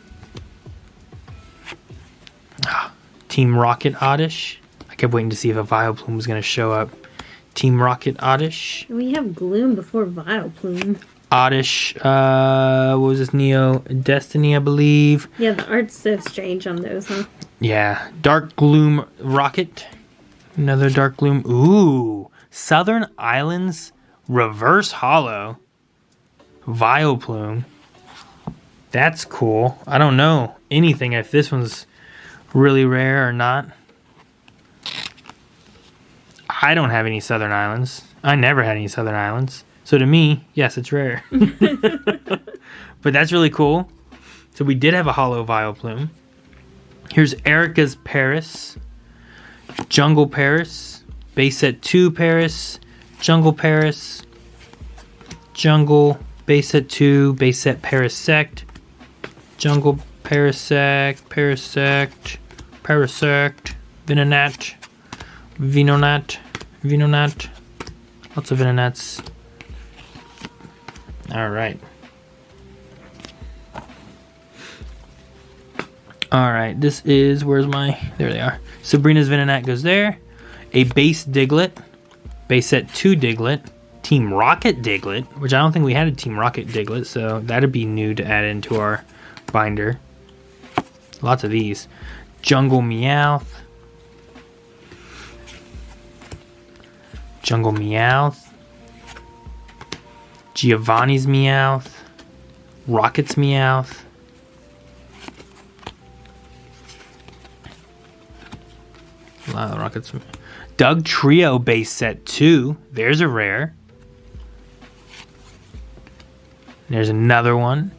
Team Rocket Oddish. I kept waiting to see if a Vileplume was going to show up. Team Rocket Oddish. We have Gloom before Vileplume. Oddish, what was this, Neo Destiny, I believe. Yeah, the art's so strange on those, huh? Yeah, Dark Gloom Rocket. Another Dark Gloom. Ooh, Southern Islands Reverse Hollow. Vileplume. That's cool. I don't know anything if this one's really rare or not. I don't have any Southern Islands. I never had any Southern Islands. So to me, yes, it's rare. But that's really cool. So we did have a hollow Vileplume. Here's Erica's Paris. Jungle Paris. Base set 2 Paris. Jungle Paris. Jungle. Base set 2. Base set Parasect. Jungle Parasect. Parasect. Parasect. Venonat. Venonat. Venonat. Lots of Venonats. Alright. Alright, this is, where's my, there they are. Sabrina's Venonat goes there. A base Diglett. Base set 2 Diglett. Team Rocket Diglett, which I don't think we had a Team Rocket Diglett, so that'd be new to add into our binder. Lots of these. Jungle Meowth. Jungle Meowth. Giovanni's Meowth. Rocket's Meowth. A lot of Rocket's. Doug Trio base set 2. There's a rare. There's another one.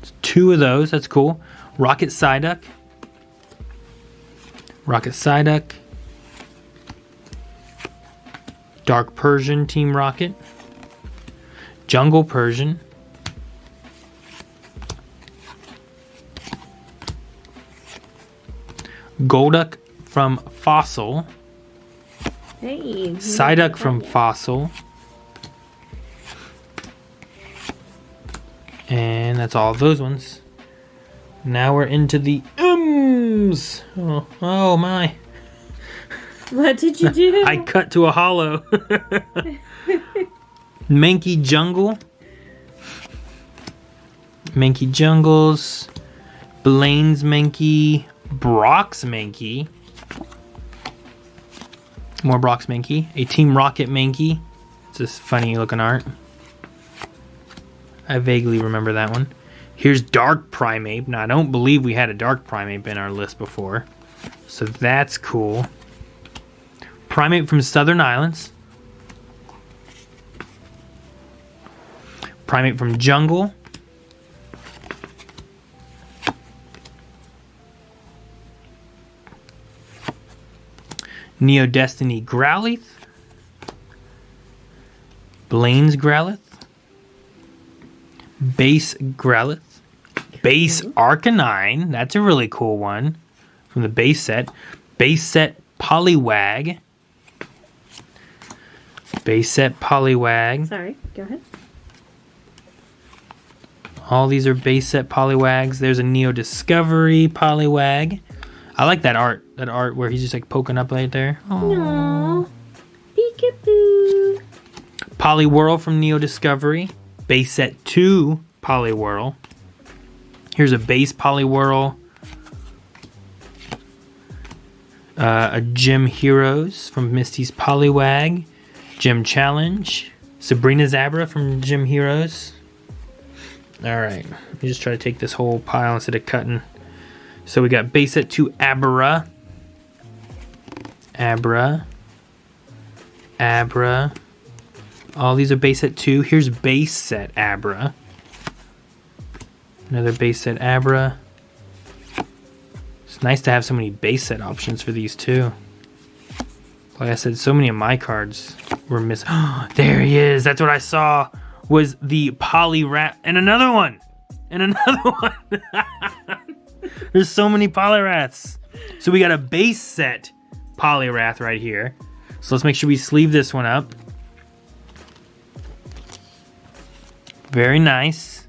It's 2 of those. That's cool. Rocket Psyduck. Rocket Psyduck. Dark Persian Team Rocket. Jungle Persian. Golduck from Fossil. Hey. Psyduck from Fossil. And that's all of those ones. Now we're into the M's. Oh my. What did you do? I cut to a hollow. Mankey Jungle. Mankey Jungles. Blaine's Mankey. Brock's Mankey. More Brock's Mankey. A Team Rocket Mankey. It's this funny looking art. I vaguely remember that one. Here's Dark Primeape. Now, I don't believe we had a Dark Primeape in our list before. So that's cool. Primeape from Southern Islands. Primeape from Jungle. Neo Destiny Growlithe. Blaine's Growlithe. Base Growlithe. Base Arcanine. That's a really cool one from the base set. Base set Poliwag. Base set Poliwag. Sorry, go ahead. All these are base set Poliwags. There's a Neo Discovery Poliwag. I like that art. That art where he's just like poking up right there. Aww. Peekaboo. Poliwhirl from Neo Discovery. Base set 2 Poliwhirl. Here's a base Poliwhirl. A Gym Heroes from Misty's Poliwag. Gym Challenge. Sabrina Zabra from Gym Heroes. Alright, let me just try to take this whole pile instead of cutting. So we got base set 2 Abra. Abra. Abra. All these are base set 2. Here's base set Abra. Another base set Abra. It's nice to have so many base set options for these too. Like I said, so many of my cards were missing. There he is. That's what I saw. Was the Poliwrath. And another one. And another one. There's so many Poliwraths. So we got a base set Poliwrath right here. So let's make sure we sleeve this one up. Very nice.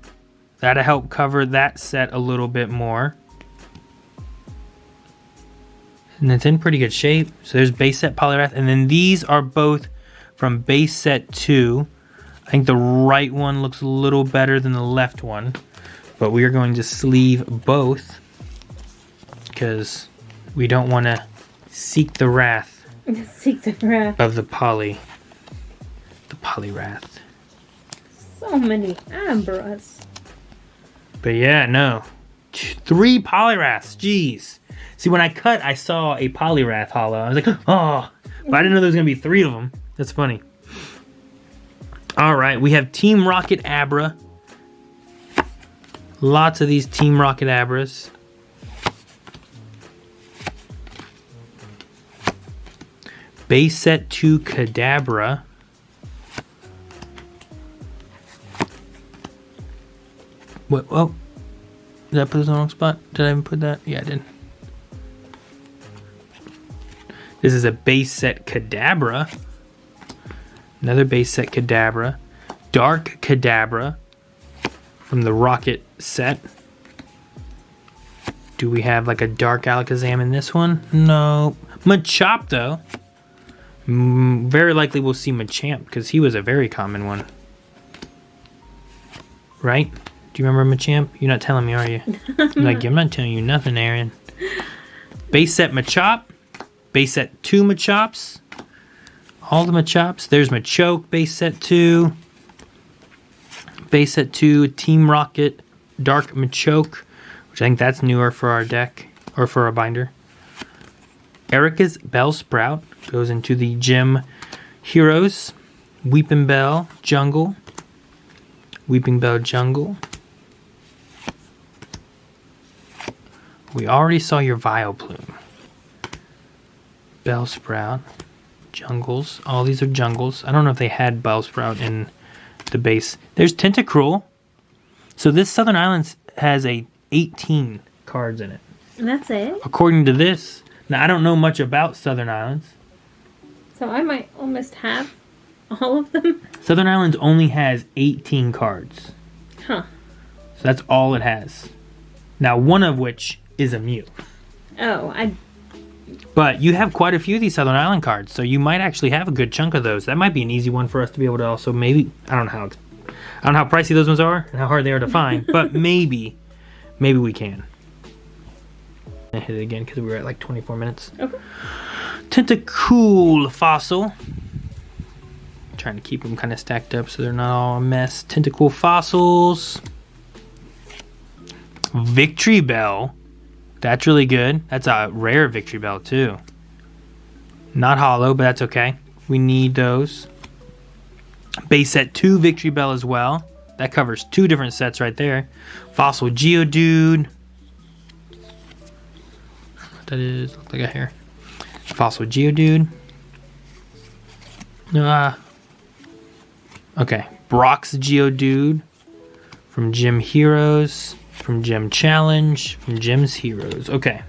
That'll help cover that set a little bit more. And it's in pretty good shape. So there's base set Poliwrath. And then these are both from base set 2. I think the right one looks a little better than the left one. But we are going to sleeve both. Because we don't want to seek the wrath. Seek the wrath. Of the Poliwrath. So many Abras. But yeah, no. 3 Poliwraths. Jeez. See, when I cut, I saw a Poliwrath holo. I was like, oh. But I didn't know there was going to be 3 of them. That's funny. All right, we have Team Rocket Abra. Lots of these Team Rocket Abras. Base set 2 Kadabra. What? Oh. Did I put this on the wrong spot? Did I even put that? Yeah, I did. This is a base set Kadabra. Another base set Kadabra. Dark Kadabra from the Rocket set. Do we have like a Dark Alakazam in this one? No. Machop though. Very likely we'll see Machamp because he was a very common one. Right? Do you remember Machamp? You're not telling me, are you? Like, I'm not telling you nothing, Aaron. Base set Machop. Base set 2 Machops. All the Machops. There's Machoke, base set 2. Base set 2, Team Rocket, Dark Machoke, which I think that's newer for our deck, or for our binder. Erica's Bellsprout goes into the Gym Heroes. Weeping Bell, Jungle. Weeping Bell, Jungle. We already saw your Vileplume. Bellsprout. Jungles. All these are jungles. I don't know if they had Bellsprout in the base. There's Tentacruel. So this Southern Islands has 18 cards in it. That's it? According to this. Now, I don't know much about Southern Islands. So I might almost have all of them? Southern Islands only has 18 cards. Huh. So that's all it has. Now, one of which is a Mew. Oh, But you have quite a few of these Southern Island cards, so you might actually have a good chunk of those. That might be an easy one for us to be able to also maybe... I don't know how pricey those ones are and how hard they are to find, but maybe we can. I hit it again because we were at like 24 minutes. Okay. Tentacool Fossil. Trying to keep them kind of stacked up so they're not all a mess. Tentacool Fossils. Victory Bell. That's really good. That's a rare Victory Bell too. Not hollow, but that's okay. We need those. Base set 2 Victory Bell as well. That covers 2 different sets right there. Fossil Geodude. What that is, looks like a hair. Fossil Geodude. Okay. Brock's Geodude. From Gym Heroes. From Gym Challenge. From Gym's Heroes. Okay.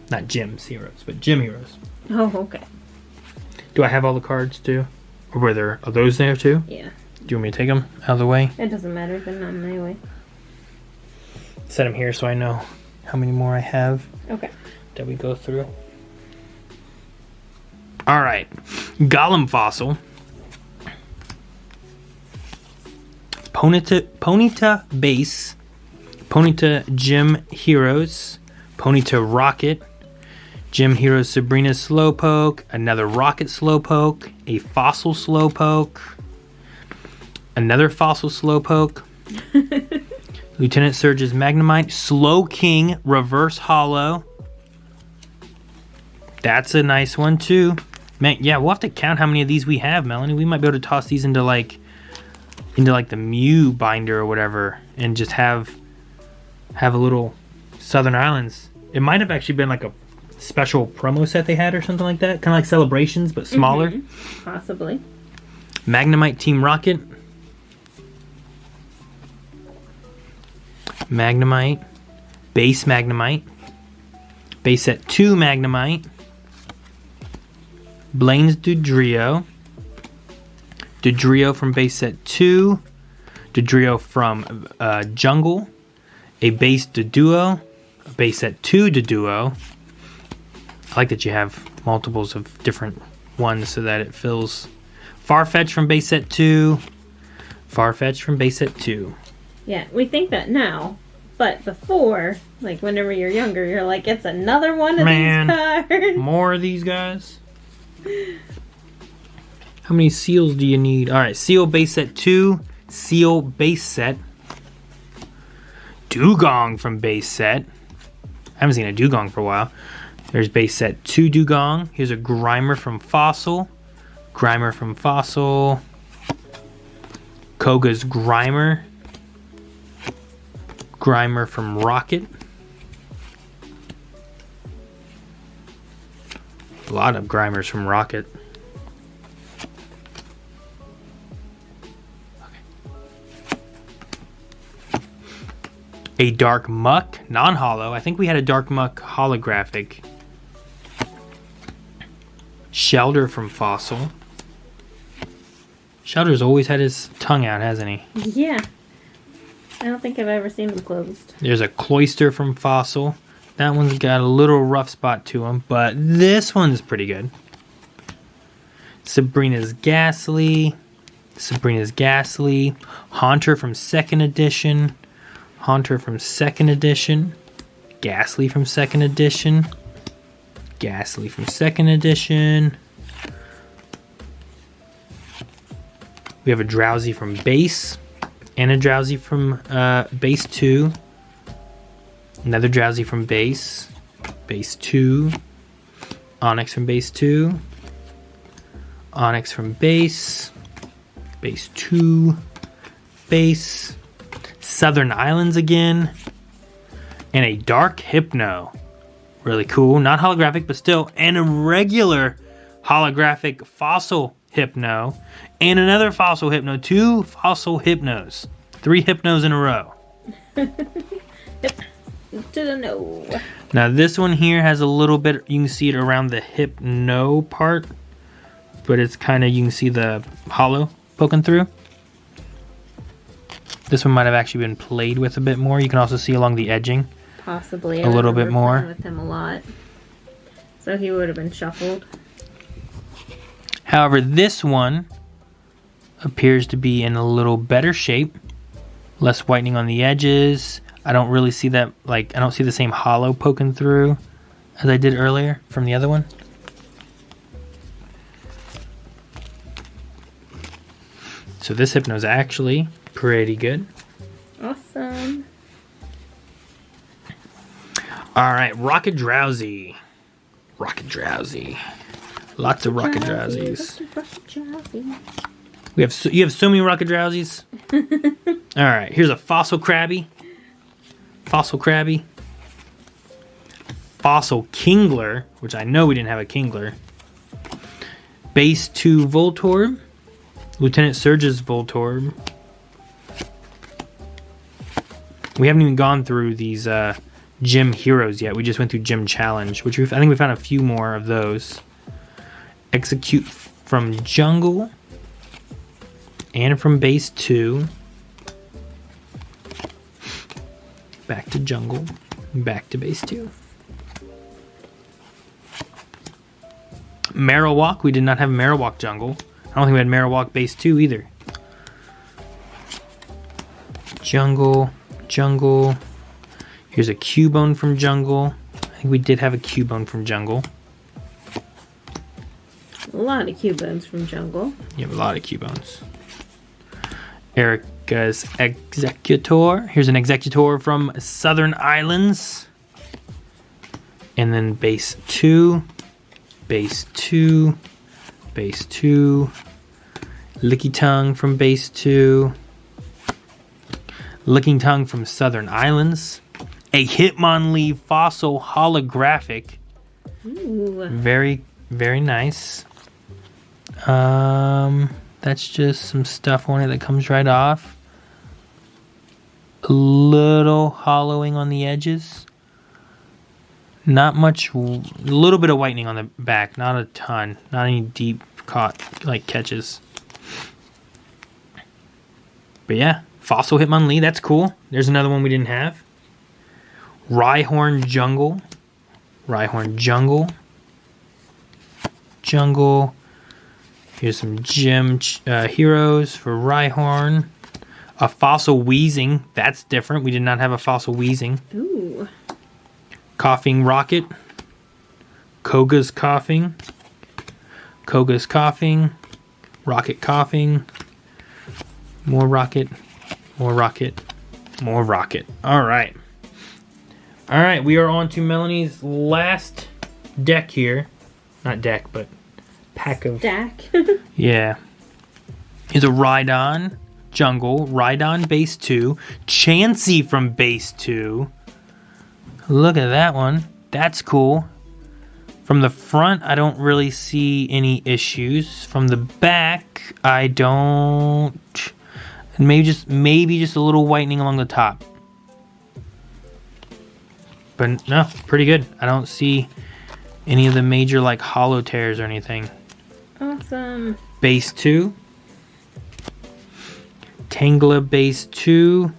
Not Gym's Heroes, but Gym Heroes. Oh, okay. Do I have all the cards too? Or are those there too? Yeah. Do you want me to take them out of the way? It doesn't matter, they're not in my way. Set them here so I know how many more I have. Okay. That we go through. Alright. Golem Fossil. Ponyta Base. Ponyta Gym Heroes. Ponyta Rocket. Gym Heroes Sabrina Slowpoke. Another Rocket Slowpoke. A Fossil Slowpoke. Another Fossil Slowpoke. Lieutenant Surge's Magnemite. Slowking Reverse Hollow. That's a nice one too. Man, yeah, we'll have to count how many of these we have, Melanie. We might be able to toss these into like the Mew binder or whatever and just have a little Southern Islands. It might have actually been like a special promo set they had or something like that. Kind of like Celebrations, but smaller. Mm-hmm. Possibly. Magnemite Team Rocket. Magnemite. Base Magnemite. Base set 2 Magnemite. Blaine's Dodrio. Dodrio from base set 2. Dodrio from Jungle. A base Doduo. A base set 2 Doduo. I like that you have multiples of different ones so that it fills. Farfetch from base set 2. Farfetch from base set 2. Yeah, we think that now. But before, like whenever you're younger, you're like, it's another one of these cards. More of these guys. How many seals do you need? Alright, seal base set 2. Seal base set. Dugong from base set. I haven't seen a Dugong for a while. There's base set 2 Dugong. Here's a Grimer from Fossil. Grimer from Fossil. Koga's Grimer. Grimer from Rocket. A lot of Grimers from Rocket. A Dark Muck, non-holo. I think we had a Dark Muck holographic. Shelter from Fossil. Shelter's always had his tongue out, hasn't he? Yeah. I don't think I've ever seen him closed. There's a Cloyster from Fossil. That one's got a little rough spot to him, but this one's pretty good. Sabrina's Ghastly. Sabrina's Ghastly. Haunter from 2nd edition. Haunter from 2nd edition. Ghastly from 2nd edition. Ghastly from 2nd edition. We have a Drowsy from base. And a Drowsy from base 2. Another Drowsy from base. Base 2. Onyx from base 2. Onyx from base. Base 2. Base. Southern Islands again. And a Dark Hypno. Really cool. Not holographic, but still. And a regular holographic Fossil Hypno. And another Fossil Hypno. 2 Fossil Hypnos. 3 Hypnos in a row. To the no. Now this one here has a little bit, you can see it around the Hypno part. But it's kind of, you can see the hollow poking through. This one might have actually been played with a bit more. You can also see along the edging. Possibly. A little bit more. With him a lot. So he would have been shuffled. However, this one appears to be in a little better shape. Less whitening on the edges. I don't really see that, like, I don't see the same hollow poking through as I did earlier from the other one. So this Hypno's actually pretty good. Awesome. Alright, Rocket Drowsy. Rocket Drowsy. Lots of Rocket Drowsies. You have so many Rocket Drowsies. Alright, here's a Fossil Krabby. Fossil Krabby. Fossil Kingler, which I know we didn't have a Kingler. Base 2 Voltorb. Lieutenant Surge's Voltorb. We haven't even gone through these Gym Heroes yet. We just went through Gym Challenge, which I think we found a few more of those. Execute from Jungle. And from base 2. Back to Jungle. Back to base 2. Marowak. We did not have Marowak Jungle. I don't think we had Marowak base 2 either. Jungle. Jungle. Here's a Cubone from Jungle. I think we did have a Cubone from Jungle. A lot of Cubones from Jungle. You have a lot of Cubones. Erica's Executor. Here's an Executor from Southern Islands. And then base 2. Base 2. Base 2. Licky Tongue from base 2. Licking Tongue from Southern Islands. A Hitmonlee Fossil holographic. Ooh. Very, very nice. That's just some stuff on it that comes right off. A little hollowing on the edges. Not much, a little bit of whitening on the back, not a ton. Not any deep catches. But yeah, Fossil Hitmonlee, that's cool. There's another one we didn't have. Rhyhorn Jungle. Rhyhorn Jungle. Jungle. Here's some gym heroes for Rhyhorn. A fossil wheezing. That's different. We did not have a fossil wheezing. Ooh. Coughing Rocket. Koga's coughing. Koga's coughing. Rocket coughing. More rocket. More rocket. More rocket. Alright. Alright, we are on to Melanie's last deck here. Not deck, but pack of... Stack. Yeah. Is a Rhydon Jungle. Rhydon base 2. Chansey from base 2. Look at that one. That's cool. From the front, I don't really see any issues. From the back, I don't. Maybe just a little whitening along the top. But no, pretty good. I don't see any of the major like hollow tears or anything. Awesome. Base 2. Tangela base 2.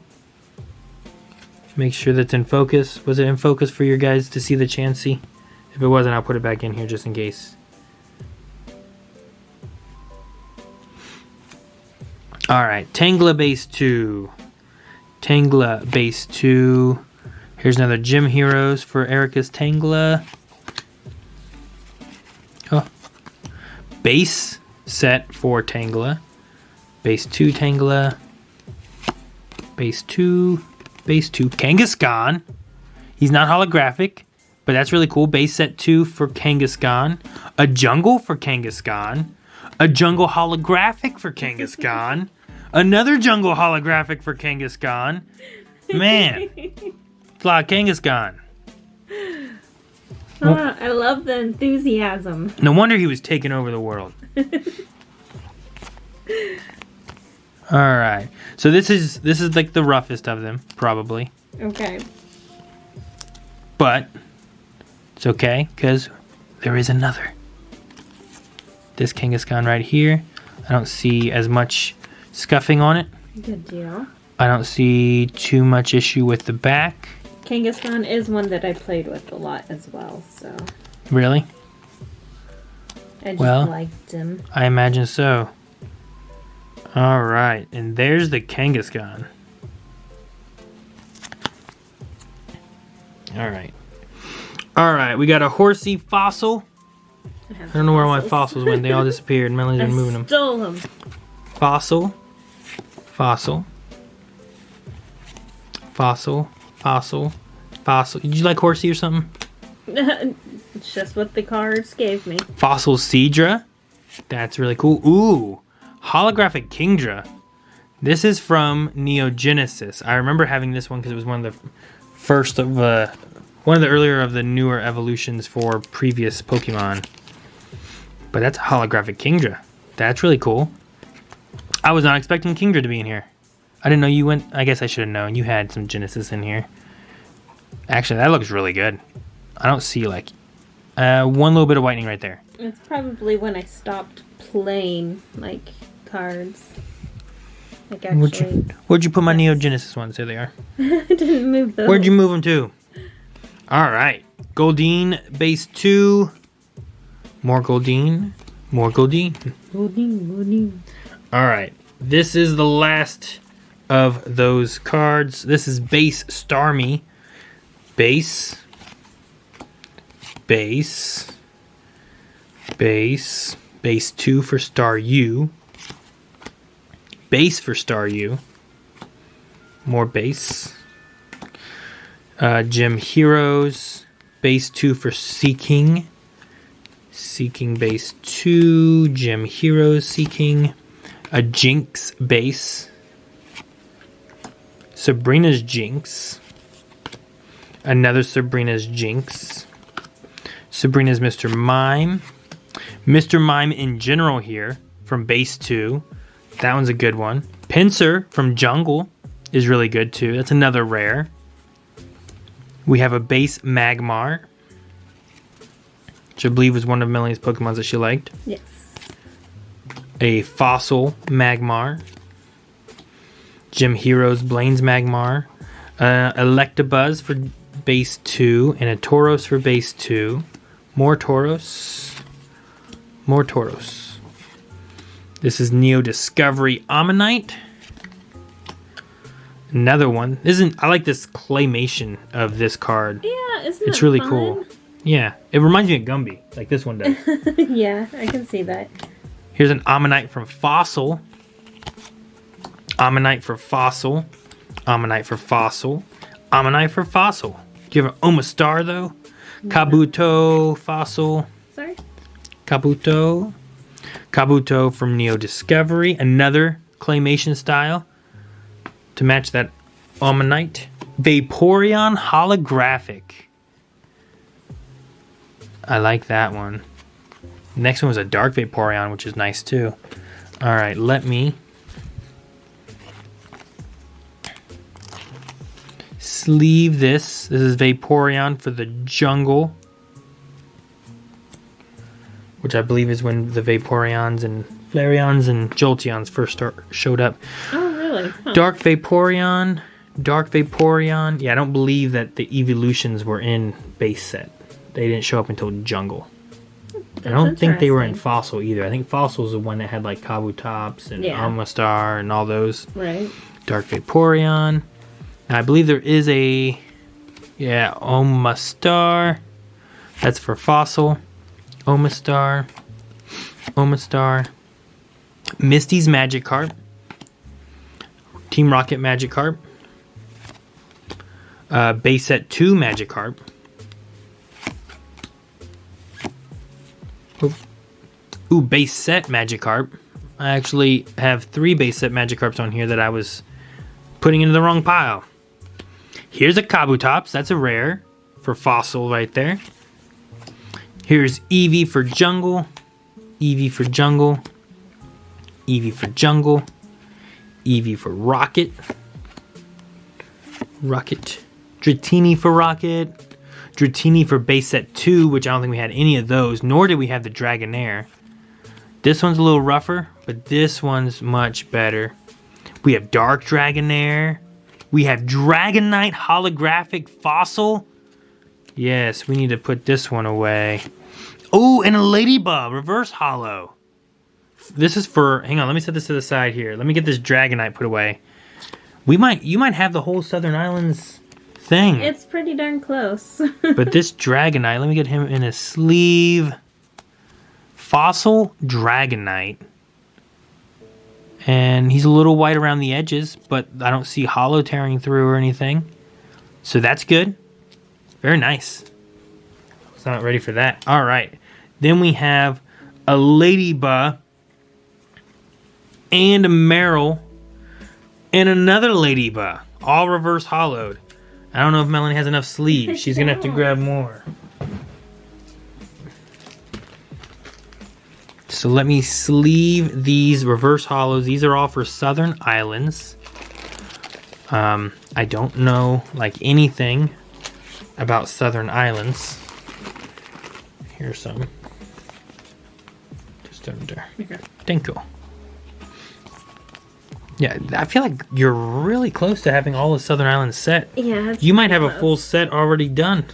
Make sure that's in focus. Was it in focus for your guys to see the Chansey? If it wasn't, I'll put it back in here just in case. Alright, Tangela base 2. Tangela base 2. Here's another Gym Heroes for Erica's Tangela. Oh. Base set for Tangela. Base 2 Tangela. Base 2. Base 2. Kangaskhan. He's not holographic, but that's really cool. Base set 2 for Kangaskhan. A jungle for Kangaskhan. A jungle holographic for Kangaskhan. Another jungle holographic for Kangaskhan. Man. It's a lot of Kangaskhan. I love the enthusiasm. No wonder he was taking over the world. Alright. So this is like the roughest of them, probably. Okay. But it's okay, because there is another. This Kangaskhan right here. I don't see as much scuffing on it. Good deal. I don't see too much issue with the back. Kangaskhan is one that I played with a lot as well, so Really? I just Well, liked him. I imagine so. Alright, and there's the Kangaskhan. Alright. Alright, we got a horsey fossil. I don't know where my fossils went. They all disappeared. Melanie's been moving them. Stole them. Fossil. Fossil. Fossil. Fossil. Fossil. Did you like horsey or something? It's just what the cards gave me. Fossil Seadra. That's really cool. Ooh. Holographic Kingdra. This is from Neo Genesis. I remember having this one because it was one of the first of one of the earlier of the newer evolutions for previous Pokemon. But that's a holographic Kingdra. That's really cool. I was not expecting Kingdra to be in here. I didn't know you went. I guess I should have known. You had some Genesis in here. Actually, that looks really good. I don't see like one little bit of whitening right there. It's probably when I stopped playing like cards. Like actually, Where'd you put my Neo Genesis ones? There they are. I didn't move those. Where'd you move them to? All right, Goldeen base 2. More Goldeen. More Goldeen. Goldeen. All right, this is the last of those cards. This is base Starmie. Base. Base. Base. Base 2 for Star U. Base for Star U. More base. Gym Heroes. Base 2 for Seeking. Seeking base 2. Gym Heroes Seeking. A Jinx base. Sabrina's Jinx. Another Sabrina's Jinx. Sabrina's Mr. Mime. Mr. Mime in general here from base 2. That one's a good one. Pinsir from Jungle is really good too. That's another rare. We have a base Magmar, which I believe was one of Melanie's Pokemon that she liked. Yes. A fossil Magmar. Gym Heroes Blaine's Magmar. Electabuzz for base 2. And a Tauros for base 2. More Tauros. More Tauros. This is Neo Discovery Ammonite. Another one. I like this claymation of this card. Yeah, isn't It's it really fun? cool. Yeah, it reminds me of Gumby, like this one does. Yeah, I can see that. Here's an Ammonite from Fossil. Ammonite for Fossil. Ammonite for Fossil. Ammonite for Fossil. Do you have an Omastar though? No. Kabuto Fossil. Sorry? Kabuto. Kabuto from Neo Discovery. Another claymation style to match that Ammonite. Vaporeon Holographic. I like that one. Next one was a Dark Vaporeon, which is nice too. Alright, let me sleeve this. This is Vaporeon for the jungle, which I believe is when the Vaporeons and Flareons and Jolteons first showed up. Oh, really? Huh. Dark Vaporeon. Dark Vaporeon. Yeah, I don't believe that the evolutions were in base set. They didn't show up until jungle. I don't think they were in Fossil either. I think Fossil is the one that had like Kabutops and Omastar and all those. Right. Dark Vaporeon. Now, I believe there is a... Yeah, Omastar. That's for Fossil. Omastar. Omastar. Misty's Magikarp. Team Rocket Magikarp. Base Set 2 Magikarp. Ooh, Base Set Magikarp. I actually have 3 Base Set Magikarps on here that I was putting into the wrong pile. Here's a Kabutops. That's a rare for Fossil right there. Here's Eevee for Jungle. Eevee for Jungle. Eevee for Jungle. Eevee for Rocket. Rocket. Dratini for Rocket. Dratini for Base Set 2, which I don't think we had any of those, nor did we have the Dragonair. This one's a little rougher, but this one's much better. We have Dark Dragonair. We have Dragonite Holographic Fossil. Yes, we need to put this one away. Oh, and a Ladybug Reverse Holo. This is for... Hang on, let me set this to the side here. Let me get this Dragonite put away. You might have the whole Southern Islands thing. It's pretty darn close. But this Dragonite, let me get him in a sleeve. Fossil Dragonite. And he's a little white around the edges, but I don't see holo tearing through or anything. So that's good. Very nice. It's not ready for that. All right. Then we have a Ladybug and a Meryl and another Ladybug. All reverse holoed. I don't know if Melanie has enough sleeves. She's going to have to grab more. So let me sleeve these reverse holos. These are all for Southern Islands. I don't know like anything about Southern Islands. Here's some. Just under there. Okay. Thank you. Yeah, I feel like you're really close to having all the Southern Islands set. Yeah. You might have a full set already done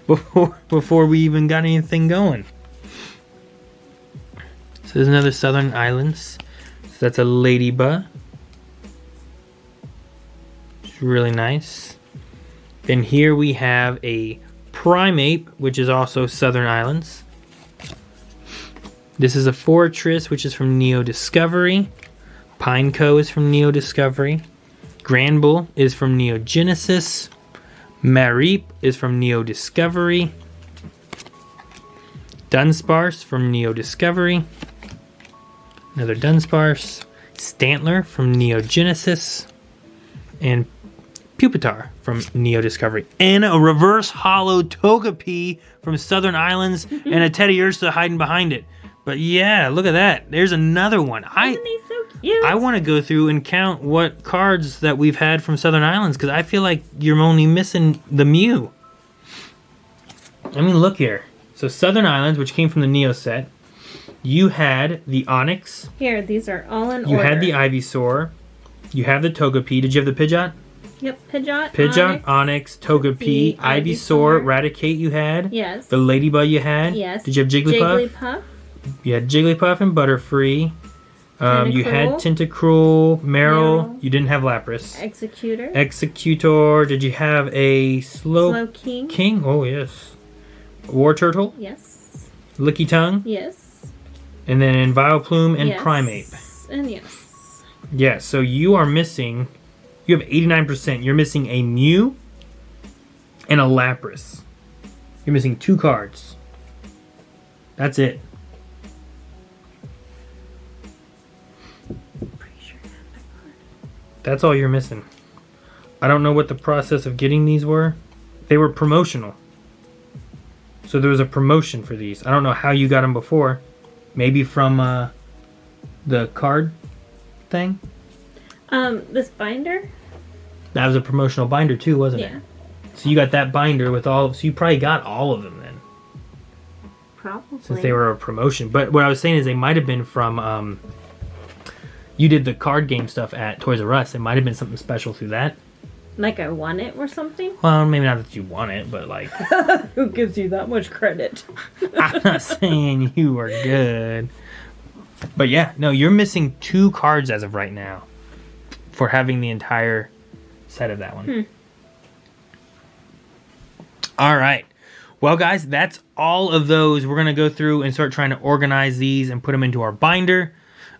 before we even got anything going. So there's another Southern Islands. So that's a Ladybug. It's really nice. Then here we have a Primeape, which is also Southern Islands. This is a Fortress, which is from Neo Discovery. Pineco is from Neo Discovery. Granbull is from Neo Genesis. Mareep is from Neo Discovery. Dunsparce from Neo Discovery. Another Dunsparce. Stantler from Neo Genesis. And Pupitar from Neo Discovery. And a reverse holo Togepi from Southern Islands and a Teddy Ursa hiding behind it. But yeah, look at that. There's another one. Isn't he so cute? I want to go through and count what cards that we've had from Southern Islands because I feel like you're only missing the Mew. I mean, look here. So Southern Islands, which came from the Neo set, you had the Onyx. Here, these are all in order. You had the Ivysaur. You have the Togepi. Did you have the Pidgeot? Yep, Pidgeot, Pidgeot, Onyx, Togepi, Ivysaur, Raticate you had. Yes. The Ladybug you had. Yes. Did you have Jigglypuff? Jigglypuff. You had Jigglypuff and Butterfree. You had Tentacruel. Tentacruel, Meryl. Meryl. You didn't have Lapras. Executor. Executor. Did you have a Slowking. King? Oh, yes. War Turtle. Yes. Licky Tongue. Yes. And then Vileplume and Yes. Primeape. And yes. Yeah, so you are missing... You have 89%. You're missing a Mew and a Lapras. You're missing 2 cards. That's it. Pretty sure I have that card. That's all you're missing. I don't know what the process of getting these were. They were promotional. So there was a promotion for these. I don't know how you got them before. Maybe from the card thing? This binder? That was a promotional binder too, wasn't it? Yeah. So you got that binder with all... So you probably got all of them then. Probably. Since they were a promotion. But what I was saying is they might have been from... you did the card game stuff at Toys R Us. It might have been something special through that. Like I won it or something? Well, maybe not that you won it, but like... Who gives you that much credit? I'm not saying you were good. But yeah, no, you're missing 2 cards as of right now. For having the entire set of that one. All right. Well, guys, that's all of those. We're going to go through and start trying to organize these and put them into our binder.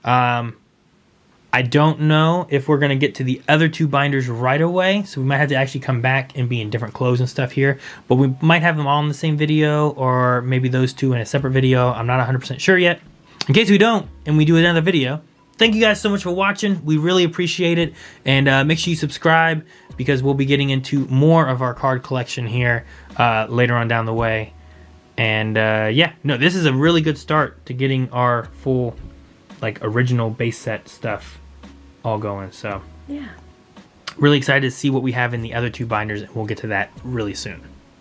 I don't know if we're going to get to the other 2 binders right away. So we might have to actually come back and be in different clothes and stuff here. But we might have them all in the same video or maybe those 2 in a separate video. I'm not 100% sure yet. In case we don't and we do another video, thank you guys so much for watching. We really appreciate it. And make sure you subscribe because we'll be getting into more of our card collection here later on down the way. And yeah, no, this is a really good start to getting our full, like, original base set stuff all going. So Yeah. really excited to see what we have in the other 2 binders, and we'll get to that really soon.